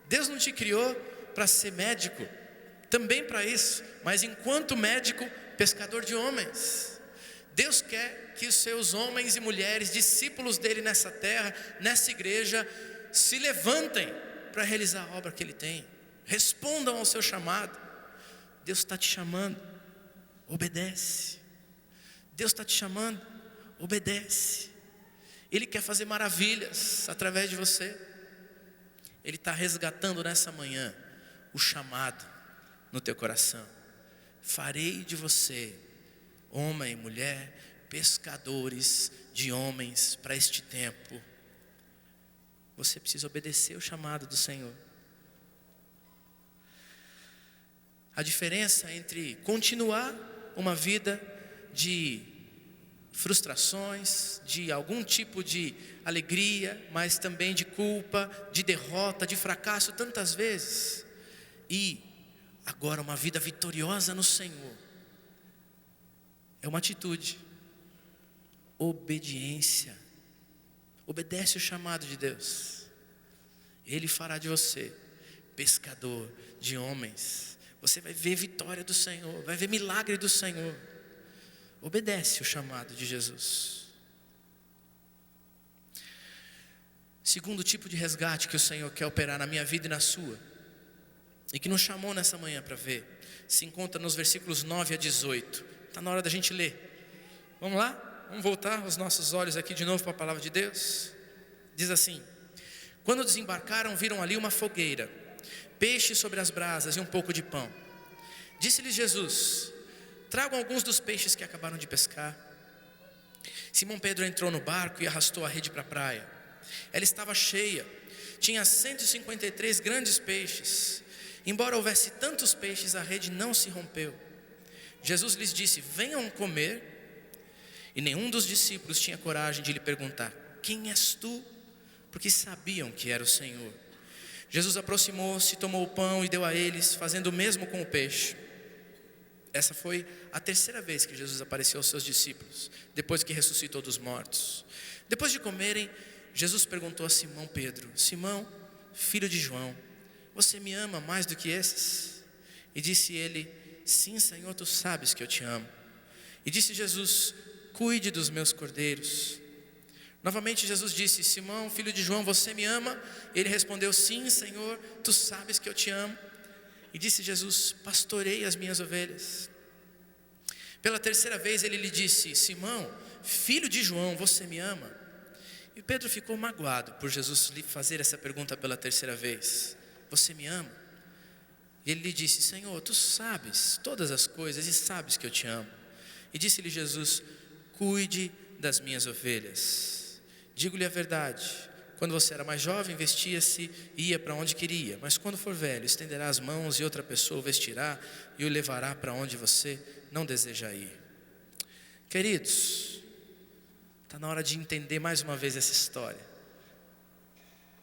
Deus não te criou para ser médico, também para isso, mas enquanto médico, pescador de homens. Deus quer que os seus homens e mulheres, discípulos dele nessa terra, nessa igreja, se levantem para realizar a obra que ele tem. Respondam ao seu chamado. Deus está te chamando, obedece. Deus está te chamando, obedece. Ele quer fazer maravilhas através de você. Ele está resgatando nessa manhã o chamado no teu coração. Farei de você, homem e mulher, pescadores de homens para este tempo. Você precisa obedecer o chamado do Senhor. A diferença entre continuar uma vida de frustrações, de algum tipo de alegria, mas também de culpa, de derrota, de fracasso tantas vezes, e agora uma vida vitoriosa no Senhor, é uma atitude, obediência. Obedece o chamado de Deus, Ele fará de você pescador de homens. Você vai ver vitória do Senhor, vai ver milagre do Senhor. Obedece o chamado de Jesus. Segundo tipo de resgate que o Senhor quer operar na minha vida e na sua, e que nos chamou nessa manhã para ver, se encontra nos versículos 9 a 18. Está na hora da gente ler. Vamos lá? Vamos voltar os nossos olhos aqui de novo para a palavra de Deus. Diz assim: Quando desembarcaram, viram ali uma fogueira, peixe sobre as brasas e um pouco de pão. Disse-lhes Jesus: tragam alguns dos peixes que acabaram de pescar. Simão Pedro entrou no barco e arrastou a rede para a praia. Ela estava cheia, tinha 153 grandes peixes. Embora houvesse tantos peixes, a rede não se rompeu. Jesus lhes disse: venham comer. E nenhum dos discípulos tinha coragem de lhe perguntar: quem és tu? Porque sabiam que era o Senhor. Jesus aproximou-se, tomou o pão e deu a eles, fazendo o mesmo com o peixe. Essa foi a terceira vez que Jesus apareceu aos seus discípulos, depois que ressuscitou dos mortos. Depois de comerem, Jesus perguntou a Simão Pedro: Simão, filho de João, você me ama mais do que esses? E disse ele: sim, Senhor, tu sabes que eu te amo. E disse Jesus: cuide dos meus cordeiros. Novamente Jesus disse: Simão, filho de João, você me ama? Ele respondeu: sim, Senhor, tu sabes que eu te amo. E disse Jesus: pastorei as minhas ovelhas. Pela terceira vez ele lhe disse: Simão, filho de João, você me ama? E Pedro ficou magoado por Jesus lhe fazer essa pergunta pela terceira vez: você me ama? E ele lhe disse: Senhor, tu sabes todas as coisas e sabes que eu te amo. E disse-lhe Jesus: cuide das minhas ovelhas. Digo-lhe a verdade, quando você era mais jovem, vestia-se e ia para onde queria. Mas quando for velho, estenderá as mãos e outra pessoa o vestirá e o levará para onde você não deseja ir. Queridos, está na hora de entender mais uma vez essa história.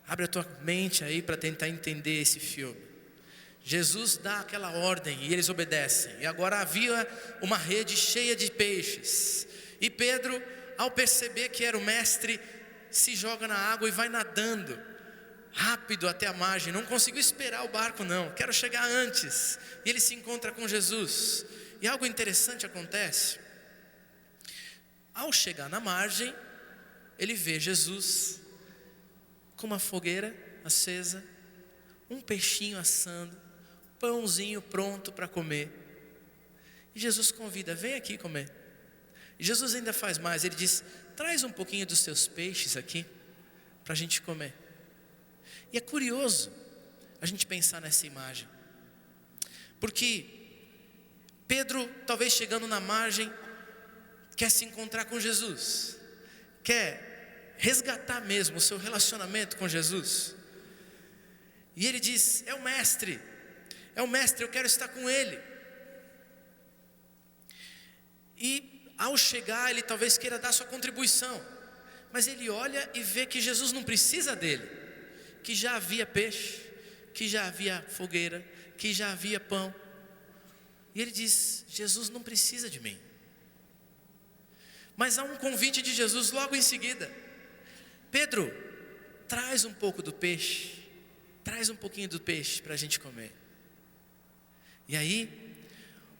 Abre a tua mente aí para tentar entender esse filme. Jesus dá aquela ordem e eles obedecem. E agora havia uma rede cheia de peixes. E Pedro, ao perceber que era o mestre, se joga na água e vai nadando rápido até a margem. Não conseguiu esperar o barco não, quero chegar antes. E ele se encontra com Jesus. E algo interessante acontece. Ao chegar na margem, ele vê Jesus com uma fogueira acesa, um peixinho assando, pãozinho pronto para comer. E Jesus convida: vem aqui comer. E Jesus ainda faz mais, ele diz: traz um pouquinho dos seus peixes aqui, para a gente comer. E é curioso a gente pensar nessa imagem, porque Pedro, talvez chegando na margem, quer se encontrar com Jesus, quer resgatar mesmo o seu relacionamento com Jesus. E ele diz: é o mestre, eu quero estar com ele. E ao chegar, ele talvez queira dar sua contribuição, mas ele olha e vê que Jesus não precisa dele, que já havia peixe, que já havia fogueira, que já havia pão. E ele diz: Jesus não precisa de mim. Mas há um convite de Jesus logo em seguida: Pedro, traz um pouco do peixe, traz um pouquinho do peixe para a gente comer. E aí,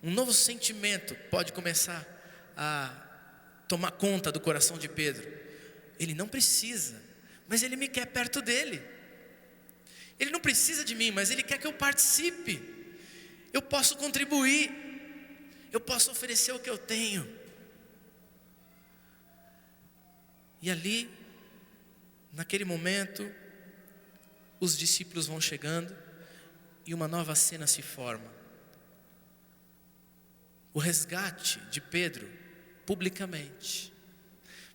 um novo sentimento pode começar a tomar conta do coração de Pedro. Ele não precisa, mas ele me quer perto dele. Ele não precisa de mim, mas ele quer que eu participe. Eu posso contribuir, eu posso oferecer o que eu tenho. E ali, naquele momento, os discípulos vão chegando e uma nova cena se forma. O resgate de Pedro publicamente,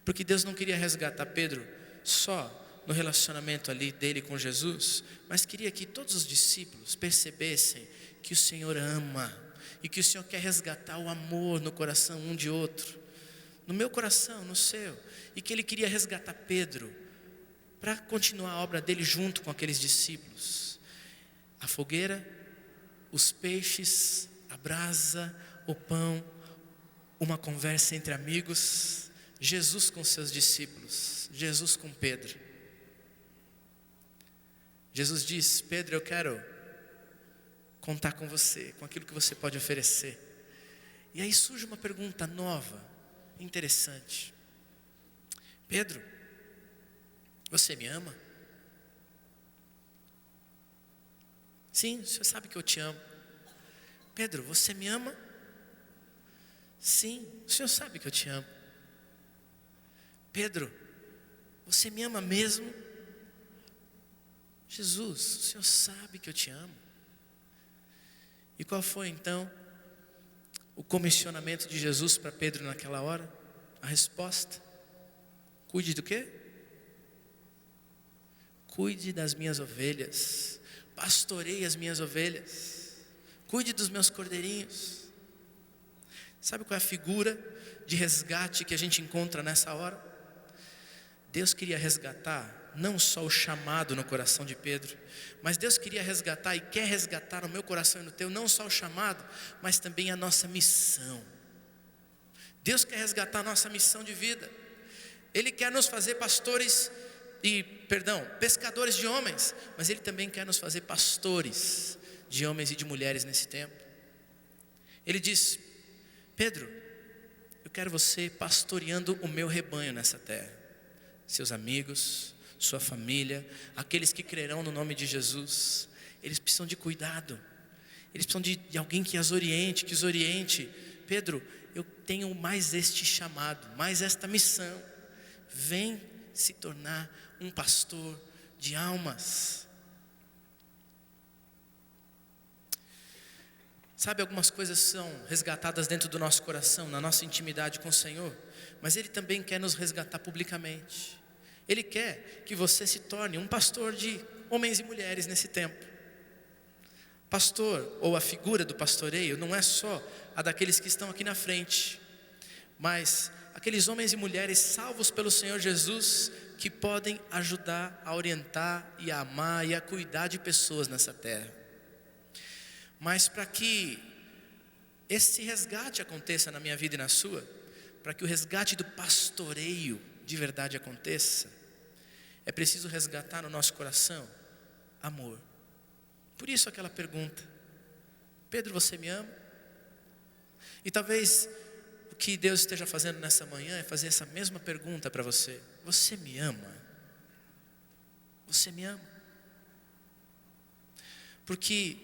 porque Deus não queria resgatar Pedro só no relacionamento ali dele com Jesus, mas queria que todos os discípulos percebessem que o Senhor ama e que o Senhor quer resgatar o amor no coração um de outro, no meu coração, no seu, e que Ele queria resgatar Pedro para continuar a obra dele junto com aqueles discípulos. A fogueira, os peixes, a brasa, o pão, uma conversa entre amigos, Jesus com seus discípulos, Jesus com Pedro. Jesus diz: Pedro, eu quero contar com você, com aquilo que você pode oferecer. E aí surge uma pergunta nova, interessante: Pedro, você me ama? Sim, o Senhor sabe que eu te amo. Pedro, você me ama? Sim, o Senhor sabe que eu te amo. Pedro, você me ama mesmo? Jesus, o Senhor sabe que eu te amo. E qual foi então o comissionamento de Jesus para Pedro naquela hora? A resposta: cuide do quê? Cuide das minhas ovelhas, pastoreie as minhas ovelhas, cuide dos meus cordeirinhos. Sabe qual é a figura de resgate que a gente encontra nessa hora? Deus queria resgatar não só o chamado no coração de Pedro, mas Deus queria resgatar e quer resgatar no meu coração e no teu, não só o chamado, mas também a nossa missão. Deus quer resgatar a nossa missão de vida. Ele quer nos fazer pescadores de homens, mas Ele também quer nos fazer pastores de homens e de mulheres nesse tempo. Ele diz: Pedro, eu quero você pastoreando o meu rebanho nessa terra. Seus amigos, sua família, aqueles que crerão no nome de Jesus, eles precisam de cuidado, eles precisam de alguém que os oriente. Pedro, eu tenho mais este chamado, mais esta missão. Vem se tornar um pastor de almas. Sabe, algumas coisas são resgatadas dentro do nosso coração, na nossa intimidade com o Senhor, mas Ele também quer nos resgatar publicamente. Ele quer que você se torne um pastor de homens e mulheres nesse tempo. Pastor, ou a figura do pastoreio, não é só a daqueles que estão aqui na frente, mas aqueles homens e mulheres salvos pelo Senhor Jesus, que podem ajudar a orientar e a amar e a cuidar de pessoas nessa terra. Mas para que esse resgate aconteça na minha vida e na sua, para que o resgate do pastoreio de verdade aconteça, é preciso resgatar no nosso coração amor. Por isso aquela pergunta: Pedro, você me ama? E talvez o que Deus esteja fazendo nessa manhã é fazer essa mesma pergunta para você: você me ama? Você me ama? Porque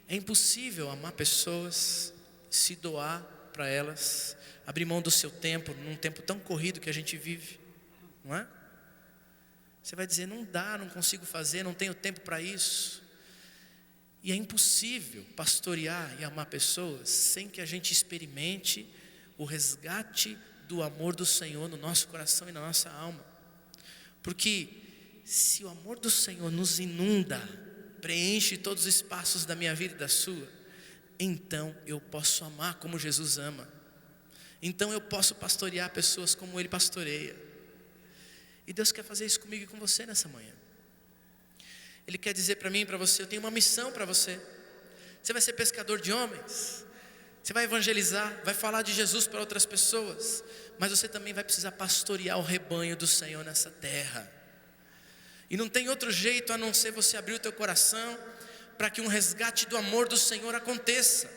é impossível amar pessoas, se doar para elas, abrir mão do seu tempo, num tempo tão corrido que a gente vive, não é? Você vai dizer: não dá, não consigo fazer, não tenho tempo para isso. E é impossível pastorear e amar pessoas sem que a gente experimente o resgate do amor do Senhor no nosso coração e na nossa alma. Porque se o amor do Senhor nos inunda, preenche todos os espaços da minha vida e da sua, então eu posso amar como Jesus ama. Então eu posso pastorear pessoas como Ele pastoreia. E Deus quer fazer isso comigo e com você nessa manhã. Ele quer dizer para mim e para você: eu tenho uma missão para você. Você vai ser pescador de homens, você vai evangelizar, vai falar de Jesus para outras pessoas, mas você também vai precisar pastorear o rebanho do Senhor nessa terra. E não tem outro jeito a não ser você abrir o teu coração para que um resgate do amor do Senhor aconteça.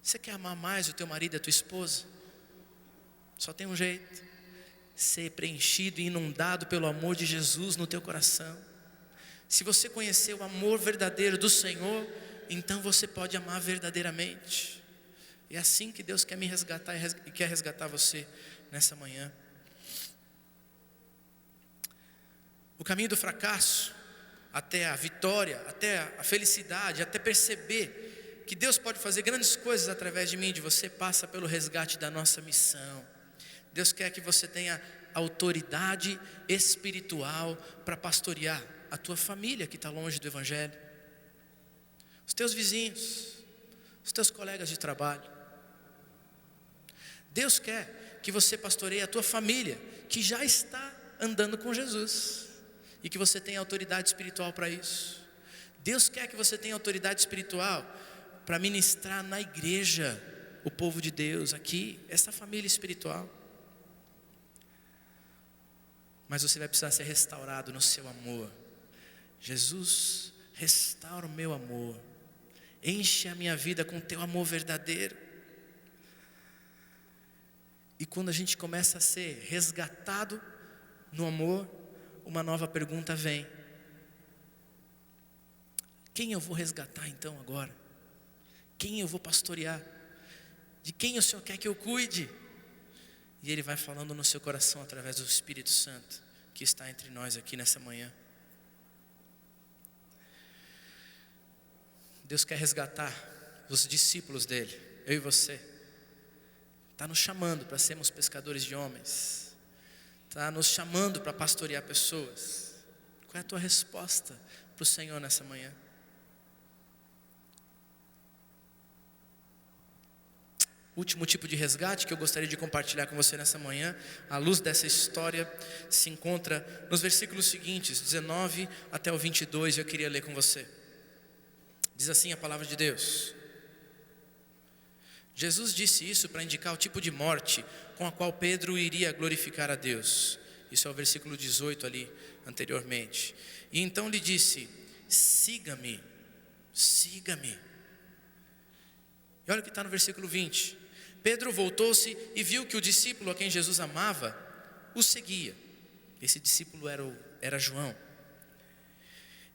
Você quer amar mais o teu marido e a tua esposa? Só tem um jeito: ser preenchido e inundado pelo amor de Jesus no teu coração. Se você conhecer o amor verdadeiro do Senhor, então você pode amar verdadeiramente. É assim que Deus quer me resgatar e quer resgatar você nessa manhã. O caminho do fracasso até a vitória, até a felicidade, até perceber que Deus pode fazer grandes coisas através de mim e de você, passa pelo resgate da nossa missão. Deus quer que você tenha autoridade espiritual para pastorear a tua família que está longe do Evangelho, os teus vizinhos, os teus colegas de trabalho. Deus quer que você pastoreie a tua família que já está andando com Jesus e que você tenha autoridade espiritual para isso. Deus quer que você tenha autoridade espiritual para ministrar na igreja o povo de Deus aqui, essa família espiritual. Mas você vai precisar ser restaurado no seu amor. Jesus, restaura o meu amor, enche a minha vida com o teu amor verdadeiro. E quando a gente começa a ser resgatado no amor, uma nova pergunta vem: quem eu vou resgatar então agora? Quem eu vou pastorear? De quem o Senhor quer que eu cuide? E Ele vai falando no seu coração através do Espírito Santo que está entre nós aqui nessa manhã. Deus quer resgatar os discípulos dele, eu e você. Está nos chamando para sermos pescadores de homens. Está nos chamando para pastorear pessoas. Qual é a tua resposta para o Senhor nessa manhã? O último tipo de resgate que eu gostaria de compartilhar com você nessa manhã, à luz dessa história, se encontra nos versículos seguintes, 19 até o 22, eu queria ler com você. Diz assim a palavra de Deus: Jesus disse isso para indicar o tipo de morte com a qual Pedro iria glorificar a Deus. Isso é o versículo 18 ali anteriormente. E então lhe disse: siga-me, siga-me. E olha o que está no versículo 20. Pedro voltou-se e viu que o discípulo a quem Jesus amava o seguia. Esse discípulo era João.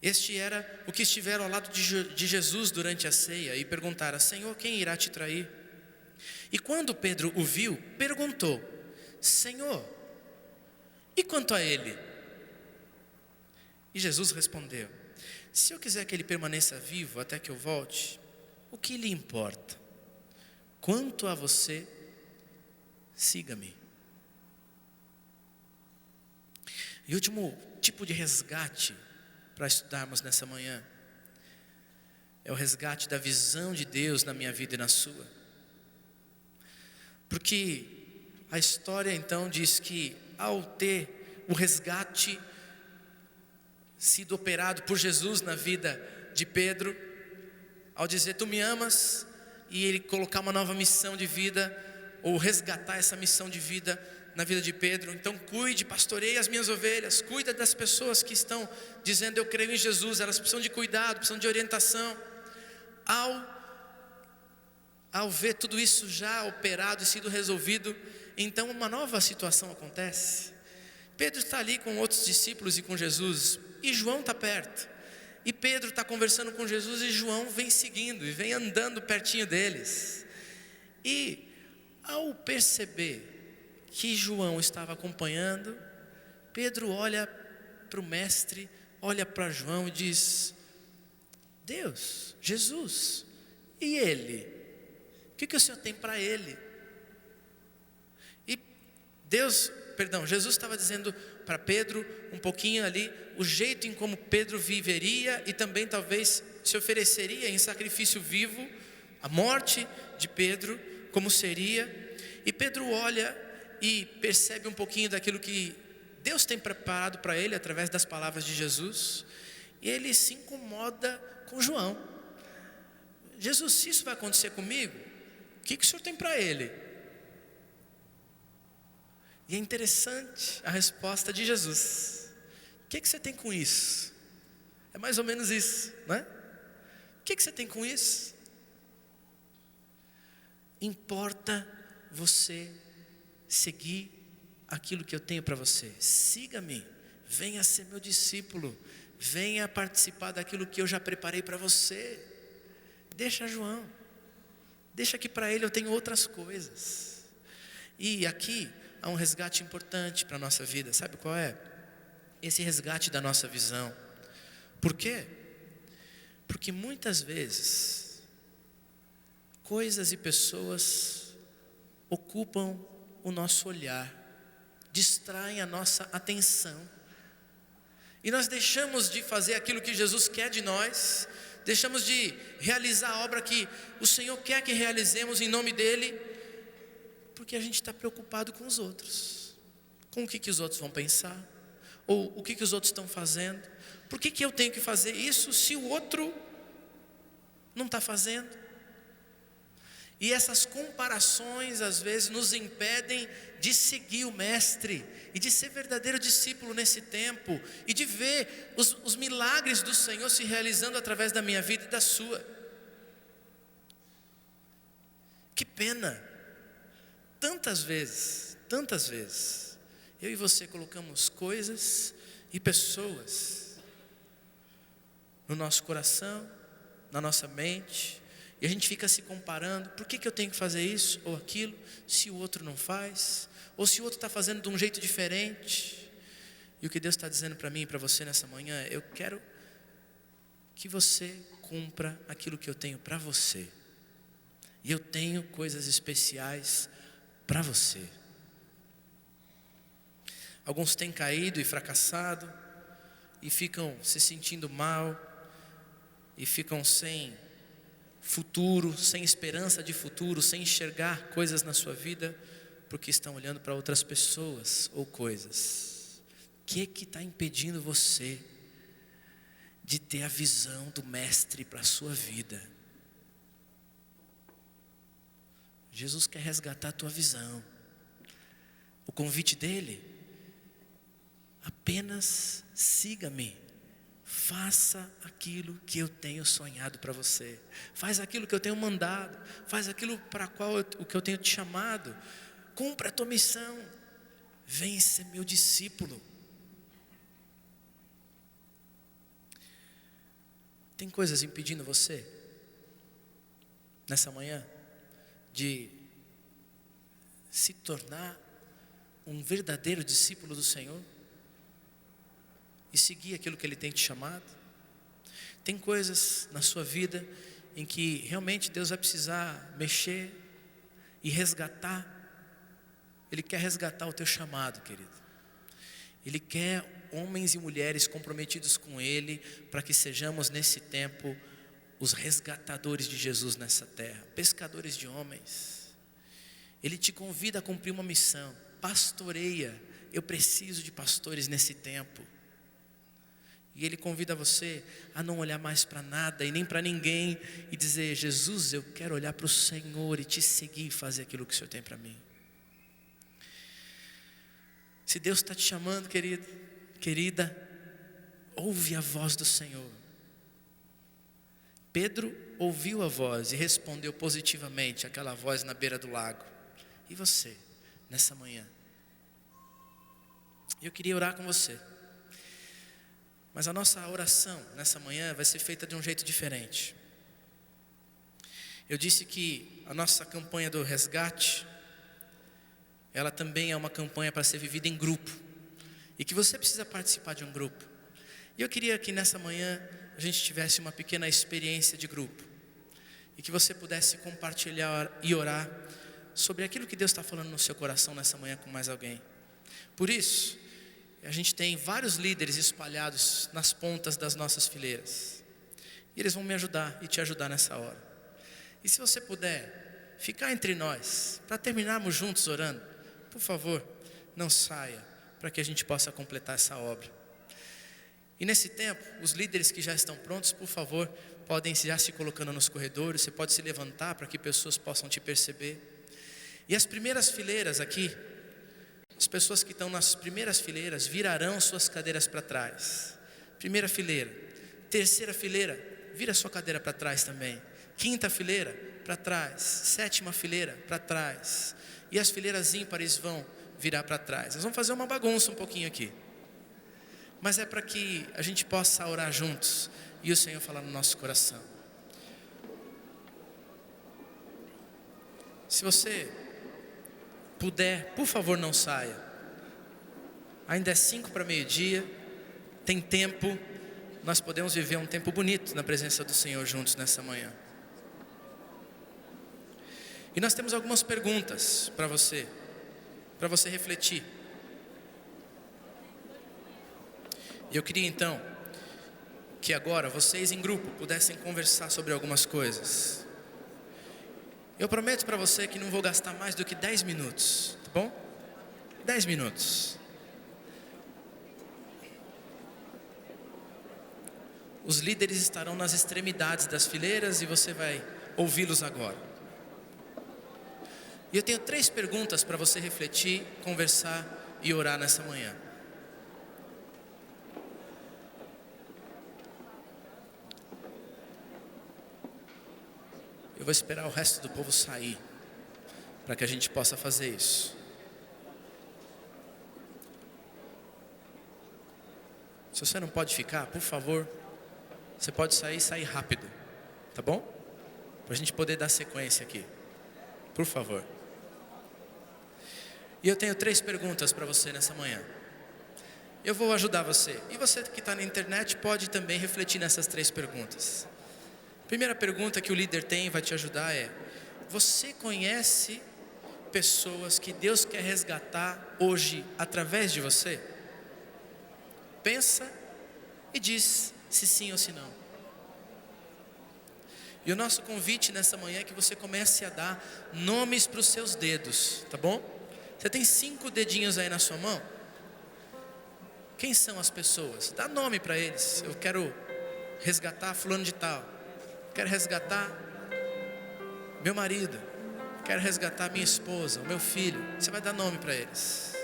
Este era o que estivera ao lado de Jesus durante a ceia e perguntara: Senhor, quem irá te trair? E quando Pedro o viu, perguntou: Senhor, e quanto a ele? E Jesus respondeu: se eu quiser que ele permaneça vivo até que eu volte, o que lhe importa? Quanto a você, siga-me. E o último tipo de resgate para estudarmos nessa manhã é o resgate da visão de Deus na minha vida e na sua. Porque a história então diz que ao ter o resgate sido operado por Jesus na vida de Pedro, ao dizer tu me amas, e ele colocar uma nova missão de vida, ou resgatar essa missão de vida na vida de Pedro, então cuide, pastoreie as minhas ovelhas, cuida das pessoas que estão dizendo eu creio em Jesus, elas precisam de cuidado, precisam de orientação. Ao ver tudo isso já operado e sido resolvido, então uma nova situação acontece. Pedro está ali com outros discípulos e com Jesus, e João está perto. E Pedro está conversando com Jesus e João vem seguindo e vem andando pertinho deles. E ao perceber que João estava acompanhando, Pedro olha para o mestre, olha para João e diz: Deus, Jesus, e ele? O que o Senhor tem para ele? E Jesus estava dizendo para Pedro um pouquinho ali o jeito em como Pedro viveria e também talvez se ofereceria em sacrifício vivo, a morte de Pedro, como seria. E Pedro olha e percebe um pouquinho daquilo que Deus tem preparado para ele através das palavras de Jesus, e ele se incomoda com João. Jesus, se isso vai acontecer comigo, o que o Senhor tem para ele? E é interessante a resposta de Jesus. O que você tem com isso? É mais ou menos isso, não é? O que você tem com isso? Importa você seguir aquilo que eu tenho para você. Siga-me, venha ser meu discípulo, venha participar daquilo que eu já preparei para você. Deixa João, deixa que para ele eu tenho outras coisas. E aqui há um resgate importante para a nossa vida, sabe qual é? Esse resgate da nossa visão. Por quê? Porque muitas vezes coisas e pessoas ocupam o nosso olhar, distraem a nossa atenção, e nós deixamos de fazer aquilo que Jesus quer de nós, deixamos de realizar a obra que o Senhor quer que realizemos em nome dEle, porque a gente está preocupado com os outros, com o que os outros vão pensar, ou o que os outros estão fazendo. Por que eu tenho que fazer isso se o outro não está fazendo? E essas comparações às vezes nos impedem de seguir o mestre e de ser verdadeiro discípulo nesse tempo e de ver os milagres do Senhor se realizando através da minha vida e da sua. Que pena! Tantas vezes, eu e você colocamos coisas e pessoas no nosso coração, na nossa mente, e a gente fica se comparando. Por que eu tenho que fazer isso ou aquilo, se o outro não faz, ou se o outro está fazendo de um jeito diferente? E o que Deus está dizendo para mim e para você nessa manhã, eu quero que você cumpra aquilo que eu tenho para você. E eu tenho coisas especiais para você. Alguns têm caído e fracassado, e ficam se sentindo mal, e ficam sem futuro, sem esperança de futuro, sem enxergar coisas na sua vida, porque estão olhando para outras pessoas ou coisas. O que está impedindo você de ter a visão do Mestre para a sua vida? Jesus quer resgatar a tua visão. O convite dele: apenas siga-me, faça aquilo que eu tenho sonhado para você, faz aquilo que eu tenho mandado, faz aquilo para o que eu tenho te chamado, cumpra a tua missão, vem ser meu discípulo. Tem coisas impedindo você nessa manhã de se tornar um verdadeiro discípulo do Senhor e seguir aquilo que Ele tem te chamado? Tem coisas na sua vida em que realmente Deus vai precisar mexer e resgatar. Ele quer resgatar o teu chamado, querido. Ele quer homens e mulheres comprometidos com Ele, para que sejamos nesse tempo os resgatadores de Jesus nessa terra, pescadores de homens. Ele te convida a cumprir uma missão: pastoreia. Eu preciso de pastores nesse tempo. E Ele convida você a não olhar mais para nada e nem para ninguém, e dizer: Jesus, eu quero olhar para o Senhor e te seguir e fazer aquilo que o Senhor tem para mim. Se Deus está te chamando, querido, querida, ouve a voz do Senhor. Pedro ouviu a voz e respondeu positivamente àquela voz na beira do lago. E você, nessa manhã? Eu queria orar com você, mas a nossa oração nessa manhã vai ser feita de um jeito diferente. Eu disse que a nossa campanha do resgate, ela também é uma campanha para ser vivida em grupo, e que você precisa participar de um grupo. E eu queria que nessa manhã a gente tivesse uma pequena experiência de grupo, e que você pudesse compartilhar e orar sobre aquilo que Deus está falando no seu coração nessa manhã com mais alguém. Por isso, a gente tem vários líderes espalhados nas pontas das nossas fileiras, e eles vão me ajudar e te ajudar nessa hora. E se você puder ficar entre nós, para terminarmos juntos orando, por favor, não saia, para que a gente possa completar essa obra. E nesse tempo, os líderes que já estão prontos, por favor, podem já se colocando nos corredores. Você pode se levantar para que pessoas possam te perceber. E as primeiras fileiras aqui, as pessoas que estão nas primeiras fileiras virarão suas cadeiras para trás. Primeira fileira. Terceira fileira, vira sua cadeira para trás também. Quinta fileira, para trás. Sétima fileira, para trás. E as fileiras ímpares vão virar para trás. Nós vamos fazer uma bagunça um pouquinho aqui, mas é para que a gente possa orar juntos e o Senhor falar no nosso coração. Se você puder, por favor, não saia. Ainda é 5 para meio-dia, tem tempo. Nós podemos viver um tempo bonito na presença do Senhor juntos nessa manhã. E nós temos algumas perguntas para você refletir. E eu queria então que agora vocês em grupo pudessem conversar sobre algumas coisas. Eu prometo para você que não vou gastar mais do que 10 minutos, tá bom? 10 minutos. Os líderes estarão nas extremidades das fileiras e você vai ouvi-los agora. E eu tenho 3 perguntas para você refletir, conversar e orar nessa manhã. Eu vou esperar o resto do povo sair, para que a gente possa fazer isso. Se você não pode ficar, por favor, você pode sair e sair rápido, tá bom? Para a gente poder dar sequência aqui, por favor. E eu tenho 3 perguntas para você nessa manhã. Eu vou ajudar você. E você que está na internet pode também refletir nessas 3 perguntas. Primeira pergunta que o líder tem, vai te ajudar é: você conhece pessoas que Deus quer resgatar hoje através de você? Pensa e diz se sim ou se não. E o nosso convite nessa manhã é que você comece a dar nomes para os seus dedos, tá bom? Você tem 5 dedinhos aí na sua mão? Quem são as pessoas? Dá nome para eles. Eu quero resgatar fulano de tal. Quero resgatar meu marido. Quero resgatar minha esposa, o meu filho. Você vai dar nome para eles.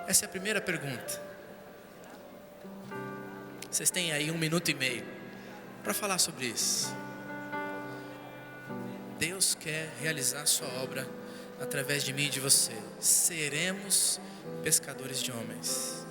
Essa é a primeira pergunta. Vocês têm aí 1 minuto e meio para falar sobre isso. Deus quer realizar a sua obra através de mim e de você. Seremos pescadores de homens.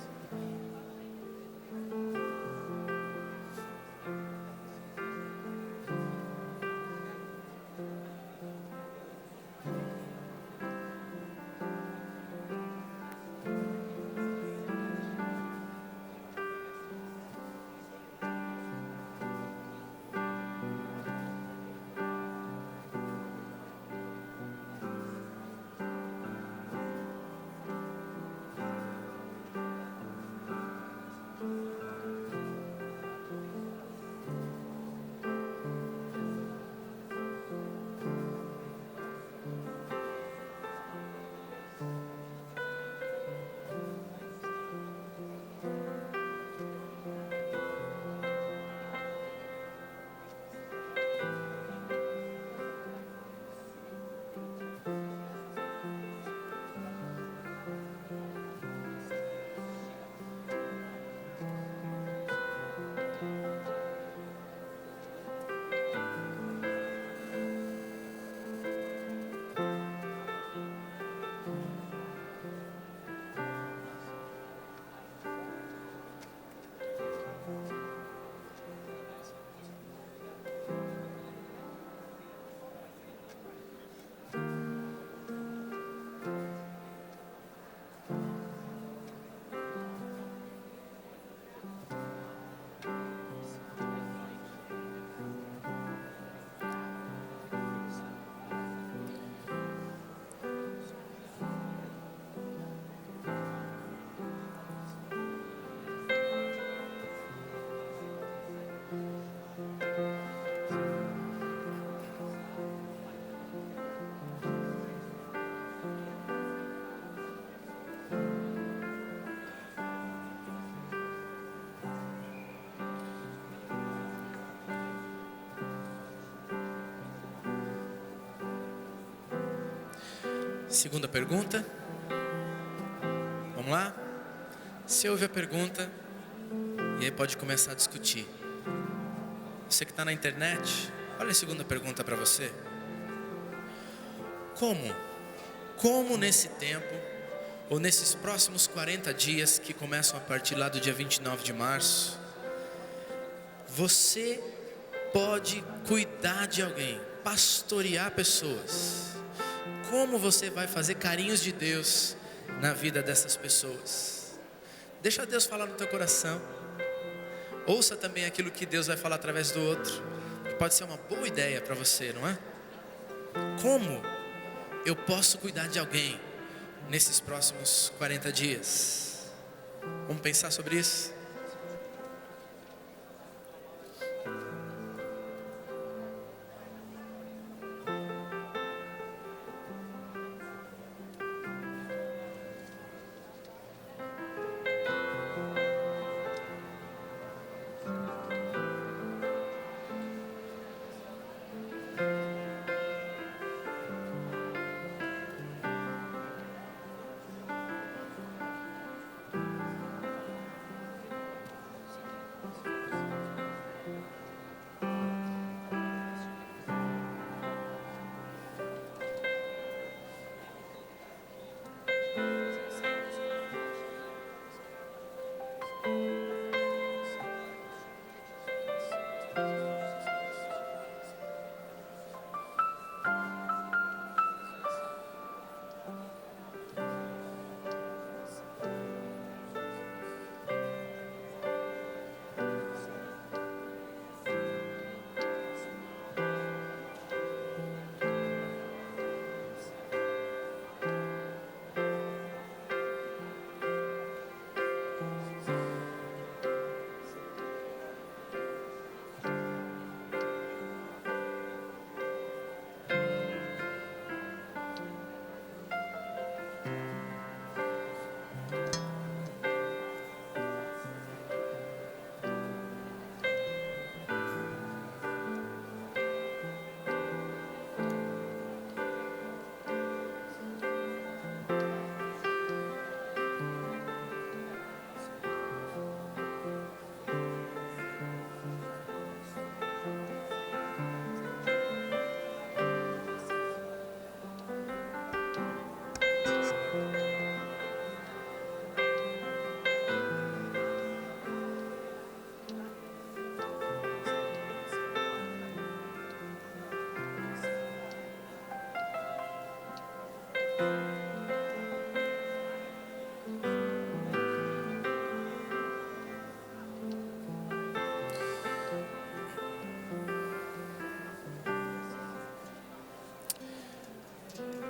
Segunda pergunta. Vamos lá? Você ouve a pergunta e aí pode começar a discutir. Você que está na internet, olha a segunda pergunta para você. Como nesse tempo, ou nesses próximos 40 dias que começam a partir lá do dia 29 de março, você pode cuidar de alguém, pastorear pessoas? Como você vai fazer carinhos de Deus na vida dessas pessoas? Deixa Deus falar no teu coração. Ouça também aquilo que Deus vai falar através do outro, que pode ser uma boa ideia para você, não é? Como eu posso cuidar de alguém nesses próximos 40 dias? Vamos pensar sobre isso?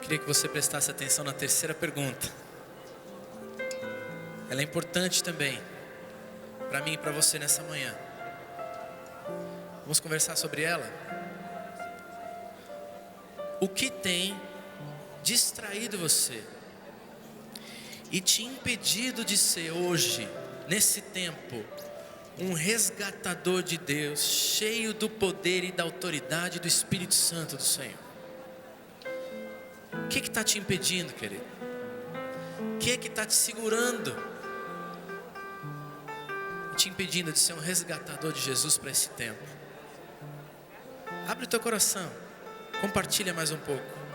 Queria que você prestasse atenção na terceira pergunta. Ela é importante também para mim e para você nessa manhã. Vamos conversar sobre ela? O que tem distraído você e te impedido de ser hoje, nesse tempo, um resgatador de Deus, cheio do poder e da autoridade do Espírito Santo do Senhor? O que está te impedindo, querido? O que está te segurando? Te impedindo de ser um resgatador de Jesus para esse tempo? Abre o teu coração. Compartilha mais um pouco.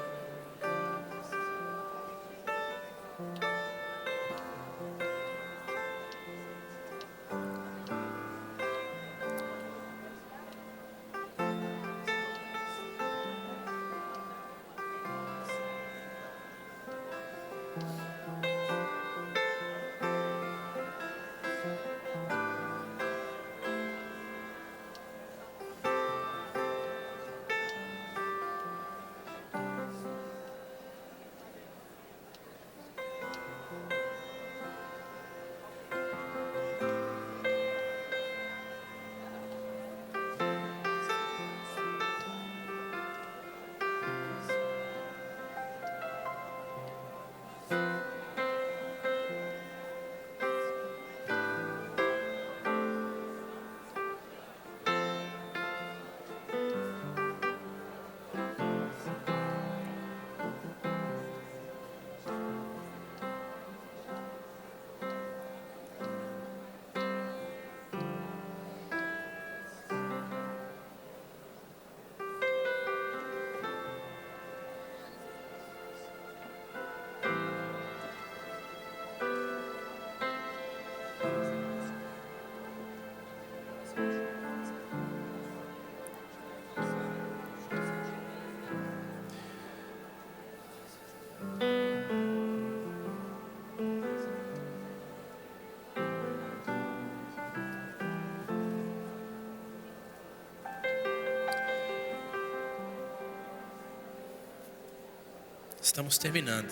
Estamos terminando.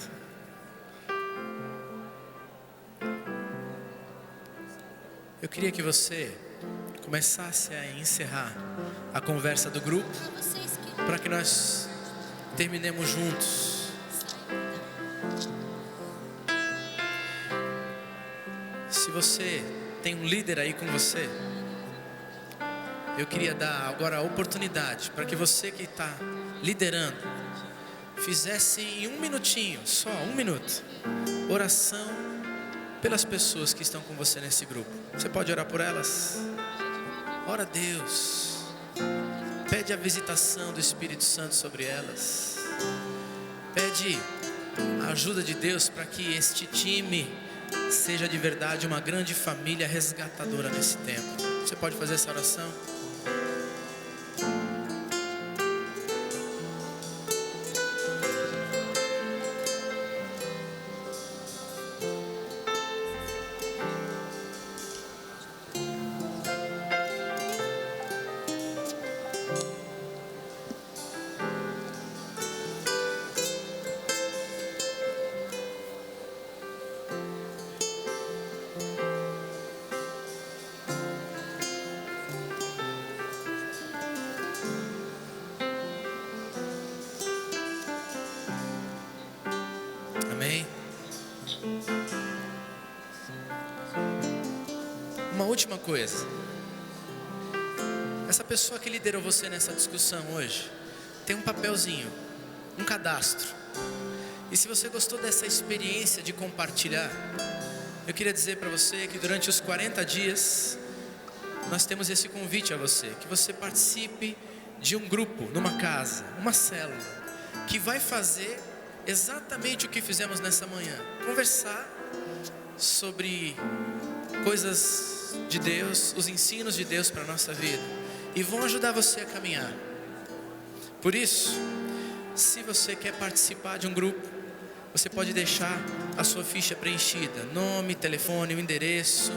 Eu queria que você começasse a encerrar a conversa do grupo, para que nós terminemos juntos. Se você tem um líder aí com você, eu queria dar agora a oportunidade para que você que está liderando fizesse em um minutinho, só um minuto, oração pelas pessoas que estão com você nesse grupo. Você pode orar por elas? Ora a Deus, pede a visitação do Espírito Santo sobre elas, pede a ajuda de Deus para que este time seja de verdade uma grande família resgatadora nesse tempo. Você pode fazer essa oração? Amém? Uma última coisa. Essa pessoa que liderou você nessa discussão hoje tem um papelzinho, um cadastro. E se você gostou dessa experiência de compartilhar, eu queria dizer para você que durante os 40 dias nós temos esse convite a você, que você participe de um grupo, numa casa, uma célula, que vai fazer exatamente o que fizemos nessa manhã: conversar sobre coisas de Deus, os ensinos de Deus para a nossa vida, e vão ajudar você a caminhar. Por isso, se você quer participar de um grupo, você pode deixar a sua ficha preenchida, nome, telefone, o endereço,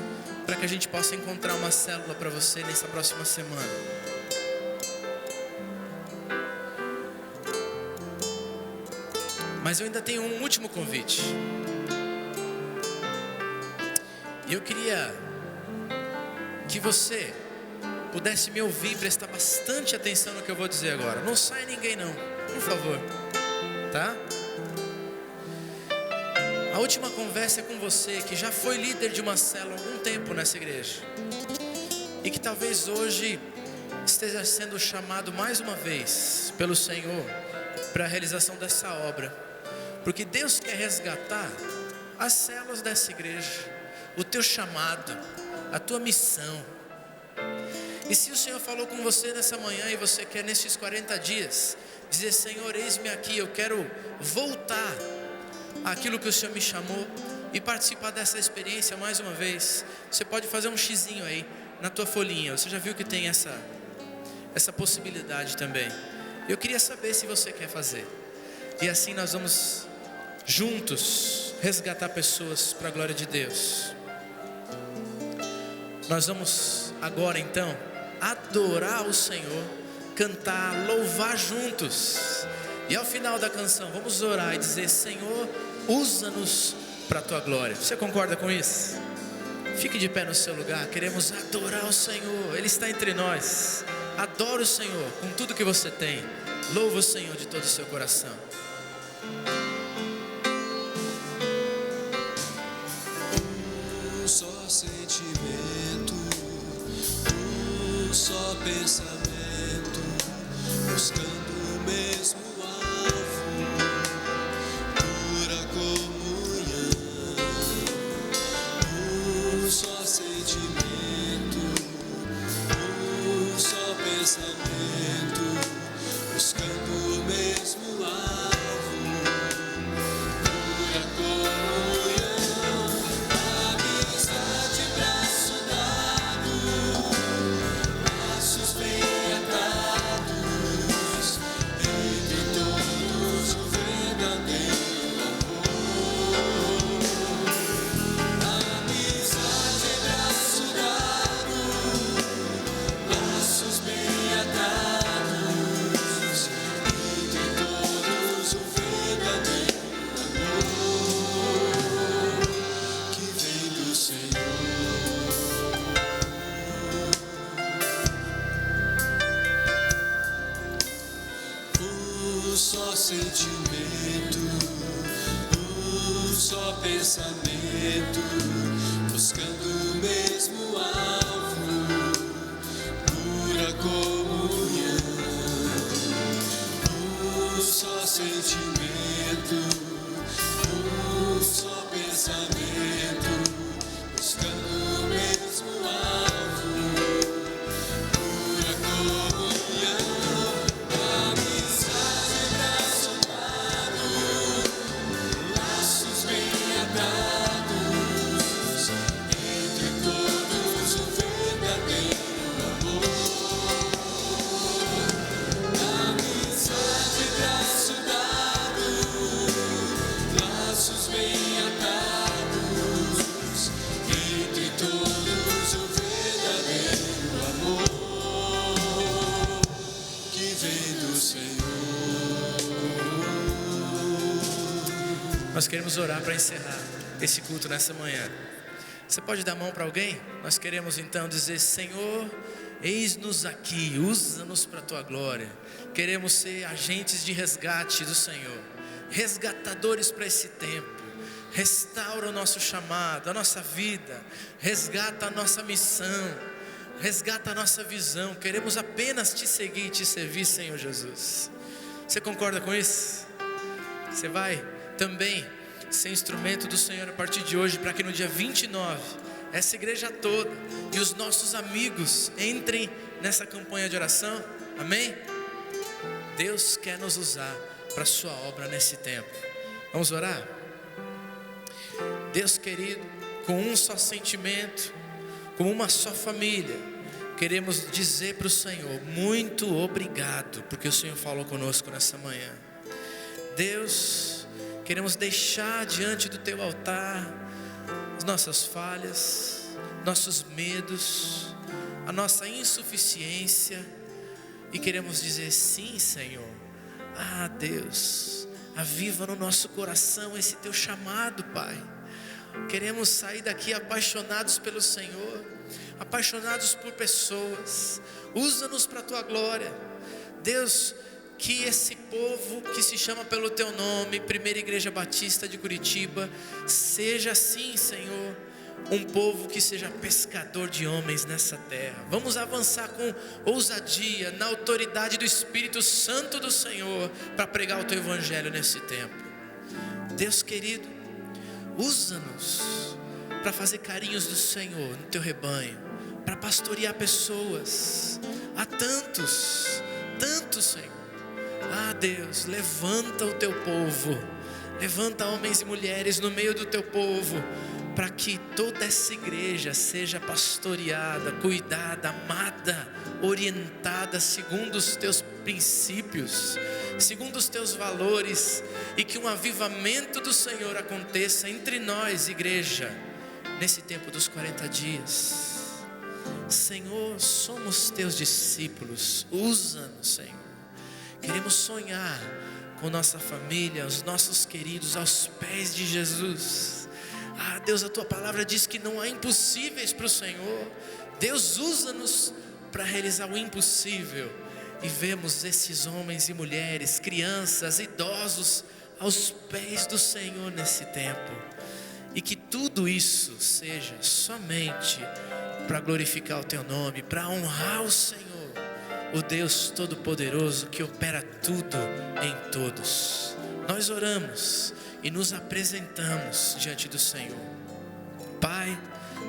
para que a gente possa encontrar uma célula para você nessa próxima semana. Mas eu ainda tenho um último convite. E eu queria que você pudesse me ouvir e prestar bastante atenção no que eu vou dizer agora. Não sai ninguém não, por favor, tá? A última conversa é com você que já foi líder de uma célula há algum tempo nessa igreja e que talvez hoje esteja sendo chamado mais uma vez pelo Senhor para a realização dessa obra, porque Deus quer resgatar as células dessa igreja, o teu chamado, a tua missão. E se o Senhor falou com você nessa manhã e você quer nesses 40 dias dizer: Senhor, eis-me aqui, eu quero voltar àquilo que o Senhor me chamou e participar dessa experiência mais uma vez, você pode fazer um xizinho aí na tua folhinha. Você já viu que tem essa possibilidade também. Eu queria saber se você quer fazer. E assim nós vamos juntos resgatar pessoas para a glória de Deus. Nós vamos agora então adorar o Senhor, cantar, louvar juntos. E ao final da canção vamos orar e dizer: Senhor, usa-nos para a tua glória. Você concorda com isso? Fique de pé no seu lugar. Queremos adorar o Senhor, Ele está entre nós. Adora o Senhor com tudo que você tem. Louva o Senhor de todo o seu coração. Um só sentimento, um só pensamento, buscando o mesmo alvo, pura comunhão. Um só sentimento, um só pensamento, buscando o mesmo alvo, pura comunhão. Amizade, braço dado, laços bem atados, entre todos o verdadeiro amor. Amizade, braço dado, laços bem atados, entre todos o verdadeiro amor que vem do Senhor. Um só sentimento, um só pensamento, buscando o mesmo alvo, pura comunhão. Um só sentimento, um só pensamento, buscando o mesmo alvo, pura comunhão. Amizade, braço dado, laços bem atados, entre todos o verdadeiro amor. Amizade, braço dado, laços bem atados, entre todos o verdadeiro amor que vem do Senhor. Nós queremos orar para encerrar esse culto nessa manhã. Você pode dar a mão para alguém? Nós queremos então dizer: Senhor, eis-nos aqui, usa-nos para a tua glória. Queremos ser agentes de resgate do Senhor, resgatadores para esse tempo. Restaura o nosso chamado, a nossa vida, resgata a nossa missão, resgata a nossa visão. Queremos apenas te seguir e te servir, Senhor Jesus. Você concorda com isso? Você vai também ser instrumento do Senhor a partir de hoje, para que no dia 29 essa igreja toda e os nossos amigos entrem nessa campanha de oração. Amém? Deus quer nos usar para a sua obra nesse tempo. Vamos orar? Deus querido, com um só sentimento, com uma só família, queremos dizer para o Senhor: muito obrigado, porque o Senhor falou conosco nessa manhã. Deus, Queremos deixar diante do teu altar as nossas falhas, nossos medos, a nossa insuficiência, e queremos dizer sim, Senhor. Ah, Deus, aviva no nosso coração esse teu chamado, Pai. Queremos sair daqui apaixonados pelo Senhor, apaixonados por pessoas. Usa-nos para a tua glória, Deus. Que esse povo que se chama pelo teu nome, Primeira Igreja Batista de Curitiba, seja assim, Senhor, um povo que seja pescador de homens nessa terra. Vamos avançar com ousadia, na autoridade do Espírito Santo do Senhor, para pregar o teu evangelho nesse tempo. Deus querido, usa-nos para fazer carinhos do Senhor no teu rebanho, para pastorear pessoas. Há tantos, Senhor. Ah, Deus, levanta o teu povo, levanta homens e mulheres no meio do teu povo, para que toda essa igreja seja pastoreada, cuidada, amada, orientada segundo os teus princípios, segundo os teus valores, e que um avivamento do Senhor aconteça entre nós, igreja, nesse tempo dos 40 dias. Senhor, somos teus discípulos, usa-nos, Senhor. Queremos sonhar com nossa família, os nossos queridos aos pés de Jesus. Ah, Deus, a tua palavra diz que não há impossíveis para o Senhor. Deus, usa-nos para realizar o impossível. E vemos esses homens e mulheres, crianças, idosos, aos pés do Senhor nesse tempo. E que tudo isso seja somente para glorificar o teu nome, para honrar o Senhor, o Deus Todo-Poderoso que opera tudo em todos. Nós oramos e nos apresentamos diante do Senhor. Pai,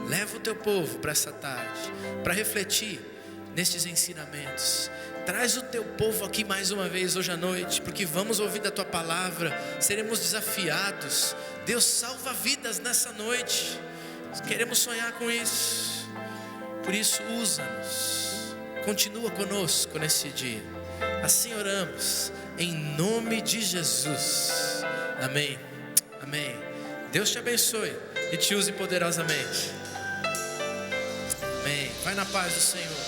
leva o teu povo para essa tarde, para refletir nestes ensinamentos. Traz o teu povo aqui mais uma vez hoje à noite, porque vamos ouvir da tua palavra, seremos desafiados. Deus, salva vidas nessa noite. Queremos sonhar com isso. Por isso, usa-nos. Continua conosco nesse dia. Assim oramos, em nome de Jesus. Amém. Amém. Deus te abençoe e te use poderosamente. Amém. Vai na paz do Senhor.